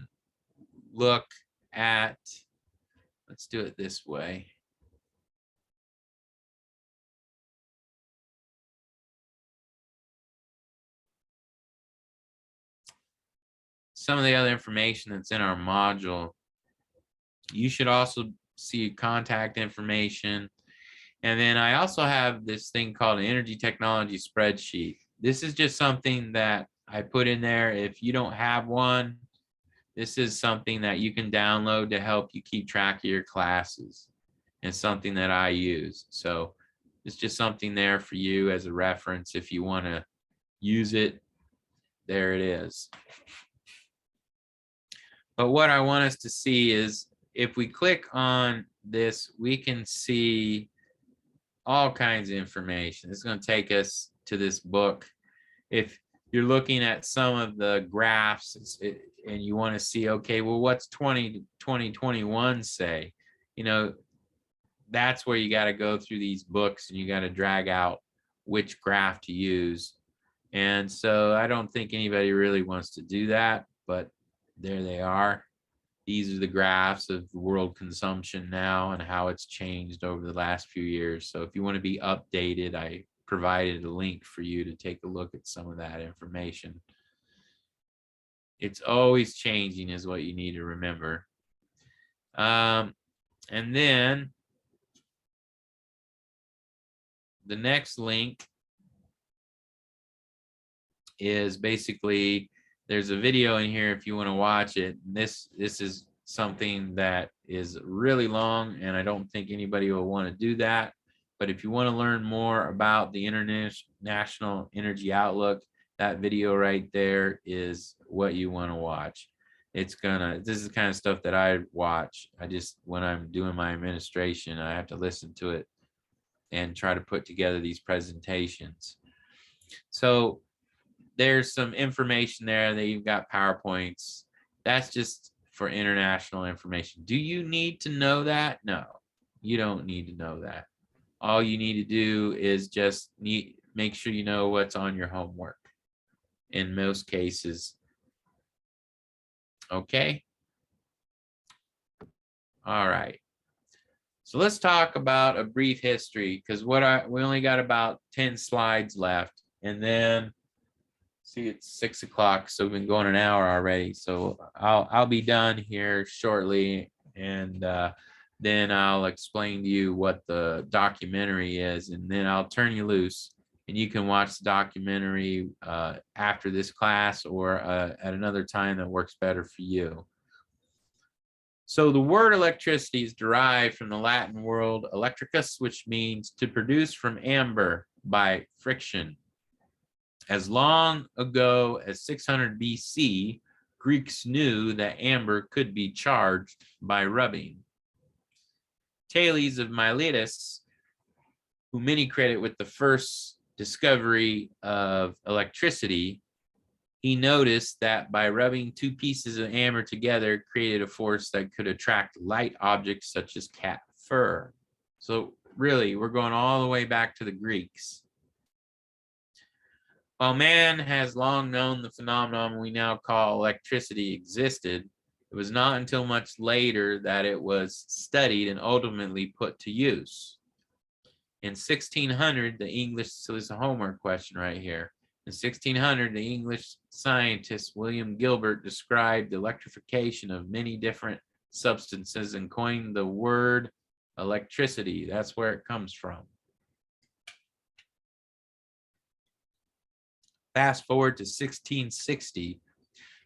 look at, let's do it this way. Some of the other information that's in our module. You should also see contact information. And then I also have this thing called an energy technology spreadsheet. This is just something that I put in there. If you don't have one, this is something that you can download to help you keep track of your classes, and something that I use. So it's just something there for you as a reference. If you want to use it, there it is. But what I want us to see is, if we click on this, we can see all kinds of information. It's going to take us to this book. If you're looking at some of the graphs and you want to see, okay, well, what's 2021 say? You know, that's where you got to go through these books and you got to drag out which graph to use. And so I don't think anybody really wants to do that, but there they are. These are the graphs of world consumption now and how it's changed over the last few years. So if you want to be updated, I provided a link for you to take a look at some of that information. It's always changing is what you need to remember. And then the next link is basically, there's a video in here if you want to watch it. This is something that is really long and I don't think anybody will want to do that. But if you want to learn more about the International Energy Outlook, that video right there is what you want to watch. This is the kind of stuff that I watch. When I'm doing my administration, I have to listen to it and try to put together these presentations. So there's some information there that you've got PowerPoints. That's just for international information. Do you need to know that? No, you don't need to know that. All you need to do is just make sure you know what's on your homework in most cases. Okay. All right. So let's talk about a brief history, because we only got about 10 slides left, and then see, it's 6 o'clock, so we've been going an hour already. So I'll be done here shortly, and then I'll explain to you what the documentary is, and then I'll turn you loose, and you can watch the documentary after this class or at another time that works better for you. So the word electricity is derived from the Latin word electricus, which means to produce from amber by friction. As long ago as 600 BC, Greeks knew that amber could be charged by rubbing. Thales of Miletus, who many credit with the first discovery of electricity, he noticed that by rubbing two pieces of amber together created a force that could attract light objects such as cat fur. So really, we're going all the way back to the Greeks. While man has long known the phenomenon we now call electricity existed, it was not until much later that it was studied and ultimately put to use. In 1600, the English, so this is a homework question right here. In 1600, the English scientist William Gilbert described the electrification of many different substances and coined the word electricity. That's where it comes from. Fast forward to 1660,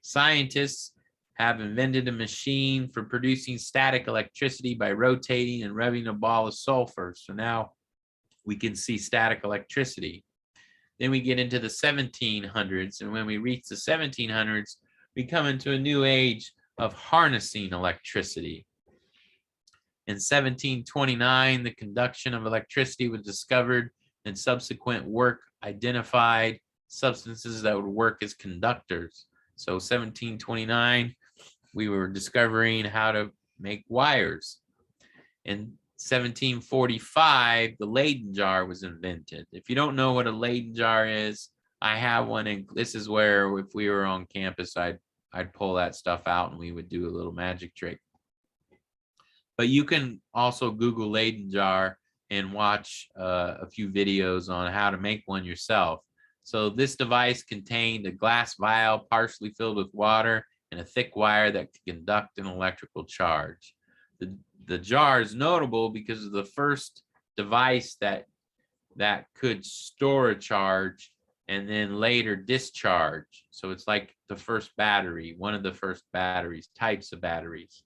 scientists have invented a machine for producing static electricity by rotating and rubbing a ball of sulfur. So now we can see static electricity. Then we get into the 1700s, and when we reach the 1700s, we come into a new age of harnessing electricity. In 1729, the conduction of electricity was discovered, and subsequent work identified substances that would work as conductors. So 1729, we were discovering how to make wires. In 1745, the Leyden jar was invented. If you don't know what a Leyden jar is, I have one, and this is where if we were on campus, I'd pull that stuff out and we would do a little magic trick. But you can also Google Leyden jar and watch a few videos on how to make one yourself. So this device contained a glass vial partially filled with water and a thick wire that could conduct an electrical charge. The jar is notable because of the first device that could store a charge and then later discharge. So it's like the first battery, one of the first batteries, types of batteries.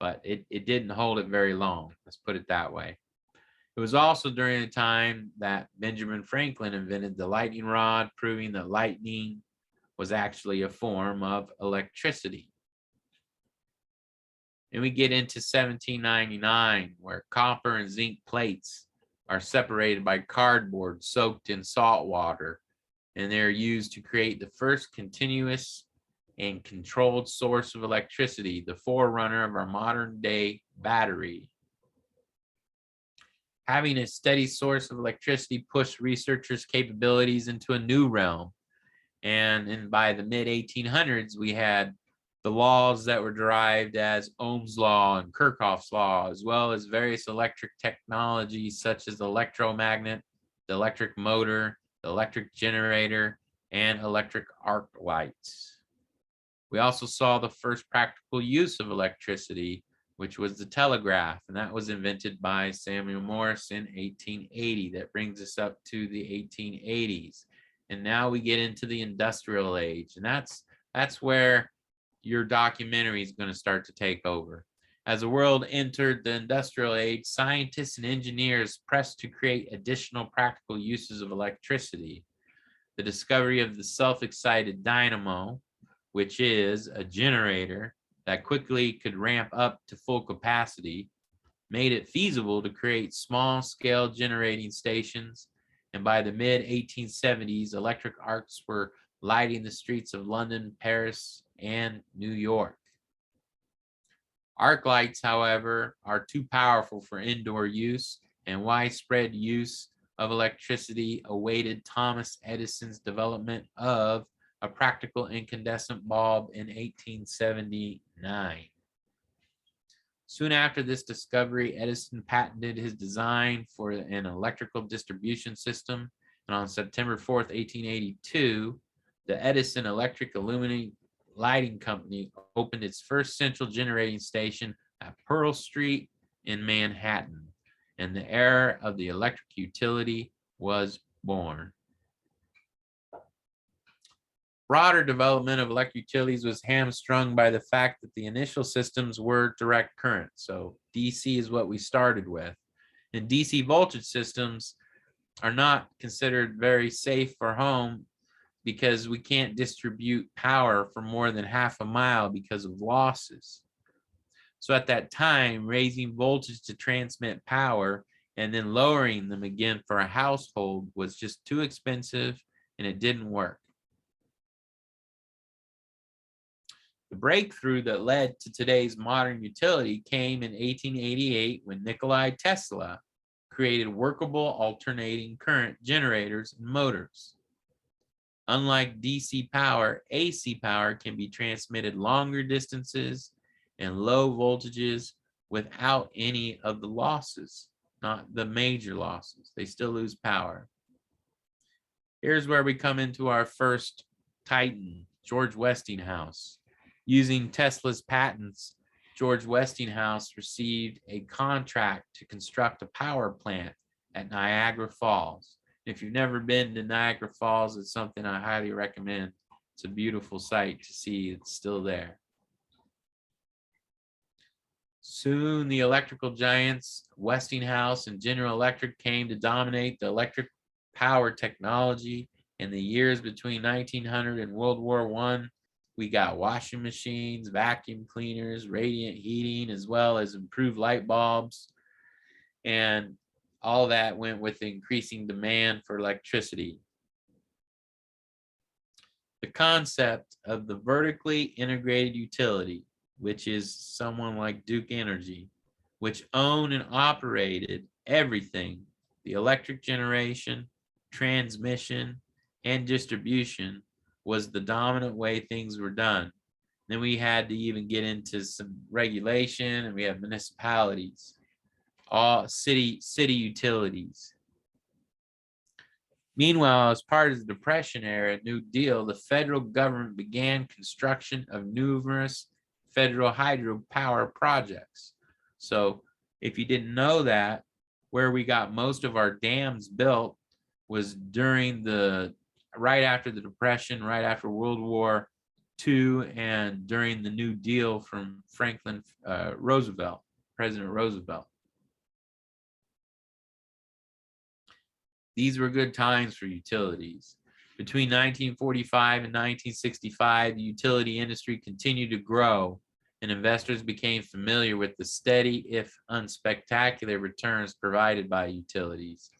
But it didn't hold it very long. Let's put it that way. It was also during the time that Benjamin Franklin invented the lightning rod, proving that lightning was actually a form of electricity. And we get into 1799, where copper and zinc plates are separated by cardboard soaked in salt water. and they're used to create the first continuous and controlled source of electricity, the forerunner of our modern day battery. Having a steady source of electricity pushed researchers' capabilities into a new realm. And by the mid 1800s, we had the laws that were derived as Ohm's law and Kirchhoff's law, as well as various electric technologies such as the electromagnet, the electric motor, the electric generator, and electric arc lights. We also saw the first practical use of electricity, which was the telegraph, and that was invented by Samuel Morse in 1880. That brings us up to the 1880s. And now we get into the industrial age, and that's where your documentary is going to start to take over. As the world entered the industrial age, scientists and engineers pressed to create additional practical uses of electricity. The discovery of the self-excited dynamo, which is a generator that quickly could ramp up to full capacity, made it feasible to create small-scale generating stations. And by the mid-1870s, electric arcs were lighting the streets of London, Paris, and New York. Arc lights, however, are too powerful for indoor use, and widespread use of electricity awaited Thomas Edison's development of a practical incandescent bulb in 1879. Soon after this discovery, Edison patented his design for an electrical distribution system, and on September 4th, 1882, the Edison Electric Illuminating Lighting Company opened its first central generating station at Pearl Street in Manhattan, and the era of the electric utility was born. Broader development of electric utilities was hamstrung by the fact that the initial systems were direct current. So DC is what we started with. And DC voltage systems are not considered very safe for home because we can't distribute power for more than half a mile because of losses. So at that time, raising voltage to transmit power and then lowering them again for a household was just too expensive, and it didn't work. The breakthrough that led to today's modern utility came in 1888 when Nikola Tesla created workable alternating current generators and motors. Unlike DC power, AC power can be transmitted longer distances and low voltages without any of the losses, not the major losses. They still lose power. Here's where we come into our first titan, George Westinghouse. Using Tesla's patents, George Westinghouse received a contract to construct a power plant at Niagara Falls. If you've never been to Niagara Falls, it's something I highly recommend. It's a beautiful sight to see. It's still there. Soon, the electrical giants, Westinghouse and General Electric, came to dominate the electric power technology. In the years between 1900 and World War I, we got washing machines, vacuum cleaners, radiant heating, as well as improved light bulbs. And all that went with increasing demand for electricity. The concept of the vertically integrated utility, which is someone like Duke Energy, which owned and operated everything, the electric generation, transmission, and distribution, was the dominant way things were done. Then we had to even get into some regulation, and we have municipalities, all city utilities. Meanwhile, as part of the Depression era New Deal, the federal government began construction of numerous federal hydropower projects. So if you didn't know that, where we got most of our dams built was during right after the Depression, right after World War II, and during the New Deal from President Roosevelt. These were good times for utilities. Between 1945 and 1965, the utility industry continued to grow, and investors became familiar with the steady, if unspectacular, returns provided by utilities.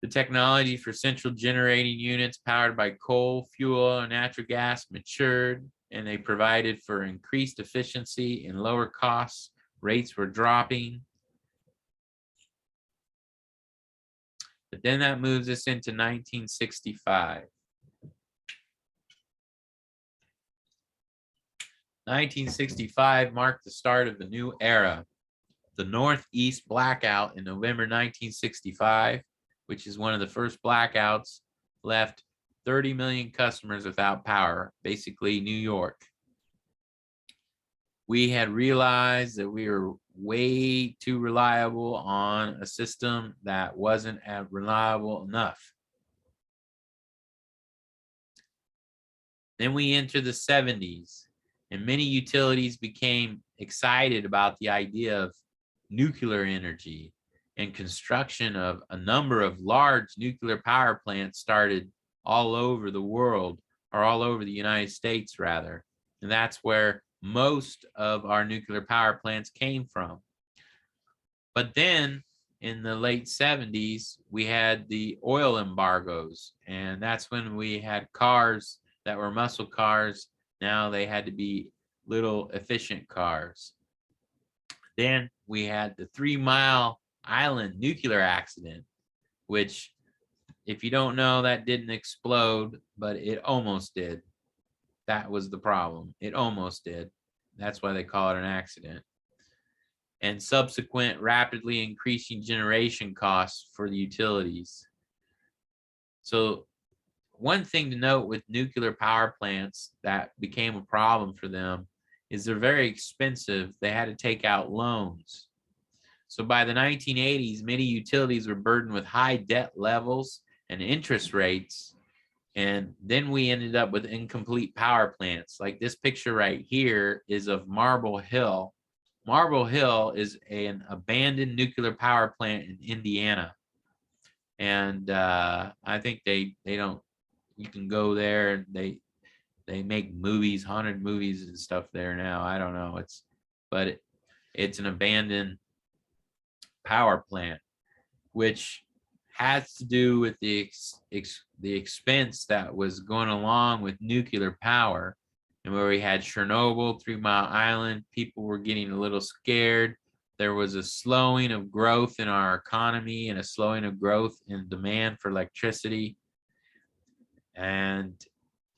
The The technology for central generating units powered by coal, fuel, and natural gas matured, and they provided for increased efficiency and lower costs. Rates were dropping. But then that moves us into 1965. 1965 marked the start of the new era. The Northeast blackout in November 1965, which is one of the first blackouts, left 30 million customers without power, basically New York. We had realized that we were way too reliable on a system that wasn't reliable enough. Then we enter the 70s, and many utilities became excited about the idea of nuclear energy, and construction of a number of large nuclear power plants started all over the world, or all over the United States rather. And that's where most of our nuclear power plants came from. But then in the late 70s, we had the oil embargoes, and that's when we had cars that were muscle cars. Now they had to be little efficient cars. Then we had the 3 Mile Island nuclear accident, which, if you don't know, that didn't explode, but it almost did. That was the problem. It almost did. That's why they call it an accident. And subsequent rapidly increasing generation costs for the utilities. So one thing to note with nuclear power plants that became a problem for them is they're very expensive. They had to take out loans. So by the 1980s, many utilities were burdened with high debt levels and interest rates. And then we ended up with incomplete power plants. Like this picture right here is of Marble Hill. Marble Hill is an abandoned nuclear power plant in Indiana. And I think they don't, you can go there and they make movies, haunted movies and stuff there now. I don't know. It's an abandoned power plant, which has to do with the expense that was going along with nuclear power. And where we had Chernobyl, 3 Mile Island, people were getting a little scared. There was a slowing of growth in our economy and a slowing of growth in demand for electricity. And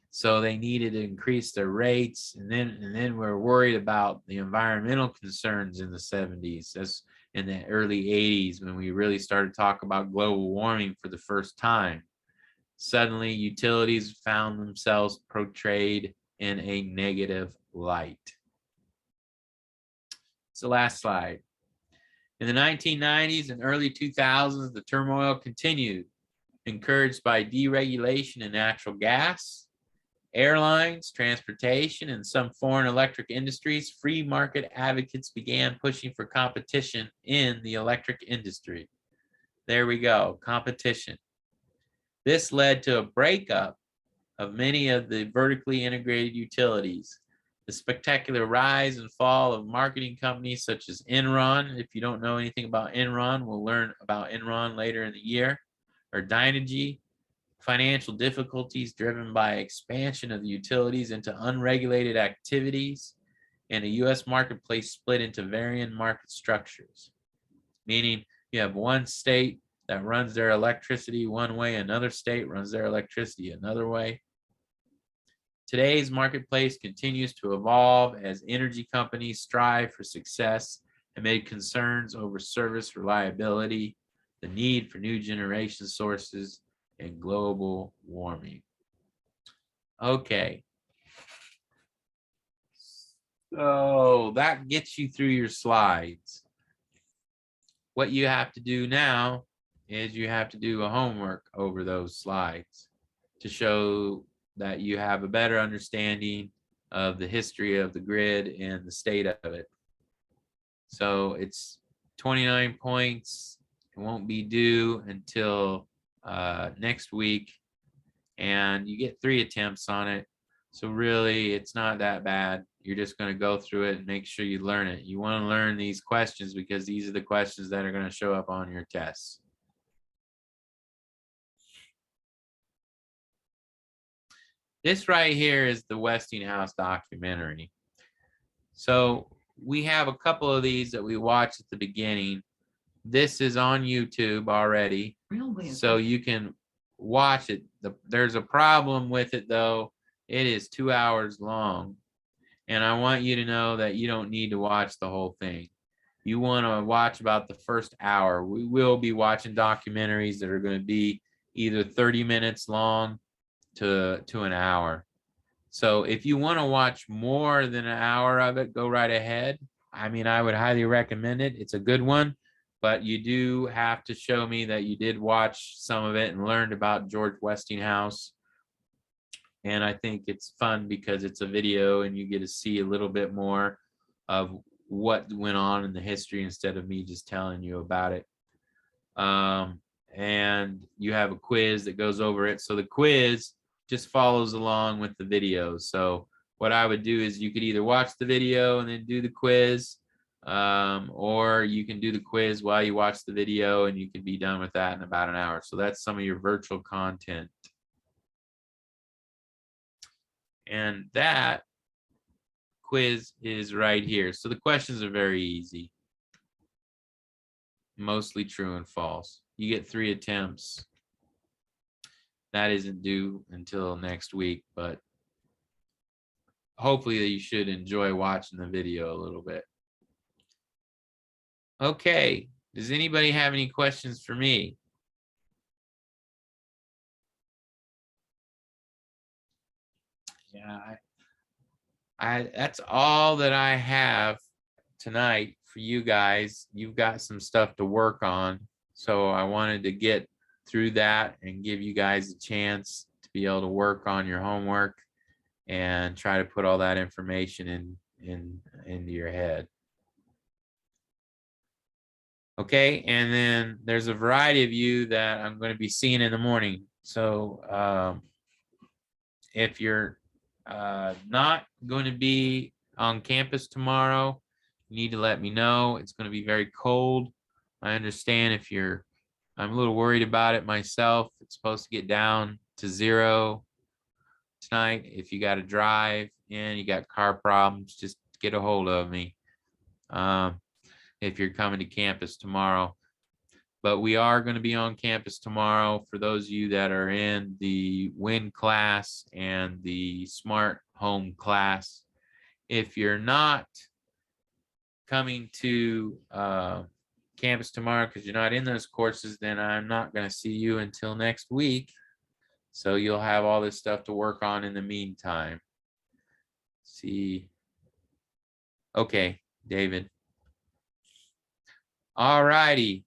so they needed to increase their rates. And then we're worried about the environmental concerns in the 70s. That's in the early 80s when we really started to talk about global warming for the first time. Suddenly, utilities found themselves portrayed in a negative light. It's the last slide. In the 1990s and early 2000s, the turmoil continued, encouraged by deregulation in natural gas, airlines, transportation, and some foreign electric industries. Free market advocates began pushing for competition in the electric industry. There we go, competition. This led to a breakup of many of the vertically integrated utilities. The spectacular rise and fall of marketing companies such as Enron. If you don't know anything about Enron, we'll learn about Enron later in the year. Or Dynegy. Financial difficulties driven by expansion of the utilities into unregulated activities, and a U.S. marketplace split into varying market structures. Meaning you have one state that runs their electricity one way, another state runs their electricity another way. Today's marketplace continues to evolve as energy companies strive for success amid concerns over service reliability, the need for new generation sources, and global warming. Okay. So that gets you through your slides. What you have to do now is you have to do a homework over those slides to show that you have a better understanding of the history of the grid and the state of it. So it's 29 points. It won't be due until next week, and you get 3 attempts on it. So really, it's not that bad. You're just going to go through it and make sure you learn it. You want to learn these questions because these are the questions that are going to show up on your tests. This right here is the Westinghouse documentary. So we have a couple of these that we watched at the beginning. This is on YouTube already, so you can watch it. There's a problem with it though. It is 2 hours long. And I want you to know that you don't need to watch the whole thing. You want to watch about the first hour. We will be watching documentaries that are going to be either 30 minutes long to an hour. So if you want to watch more than an hour of it, go right ahead. I mean, I would highly recommend it. It's a good one, but you do have to show me that you did watch some of it and learned about George Westinghouse. And I think it's fun because it's a video and you get to see a little bit more of what went on in the history instead of me just telling you about it. And you have a quiz that goes over it. So the quiz just follows along with the video. So what I would do is you could either watch the video and then do the quiz, or you can do the quiz while you watch the video and you can be done with that in about an hour. So that's some of your virtual content. And that quiz is right here. So the questions are very easy. Mostly true and false. You get 3 attempts. That isn't due until next week, but hopefully you should enjoy watching the video a little bit. Okay, does anybody have any questions for me? Yeah, that's all that I have tonight for you guys. You've got some stuff to work on, so I wanted to get through that and give you guys a chance to be able to work on your homework and try to put all that information into your head. Okay, and then there's a variety of you that I'm going to be seeing in the morning. So if you're not going to be on campus tomorrow, you need to let me know. It's going to be very cold. I understand if you're, I'm a little worried about it myself. It's supposed to get down to 0 tonight. If you got to drive in, you got car problems, just get a hold of me if you're coming to campus tomorrow. But we are going to be on campus tomorrow for those of you that are in the WIN class and the Smart Home class. If you're not coming to campus tomorrow because you're not in those courses, then I'm not going to see you until next week. So you'll have all this stuff to work on in the meantime. See. Okay, David. All righty.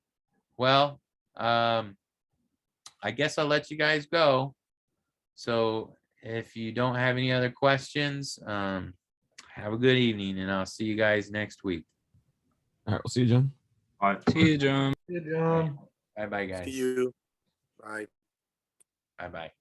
Well, I guess I'll let you guys go. So if you don't have any other questions, have a good evening and I'll see you guys next week. All right, we'll see you, John. All right. See you, John. Bye-bye, guys. See you. Bye. Bye-bye.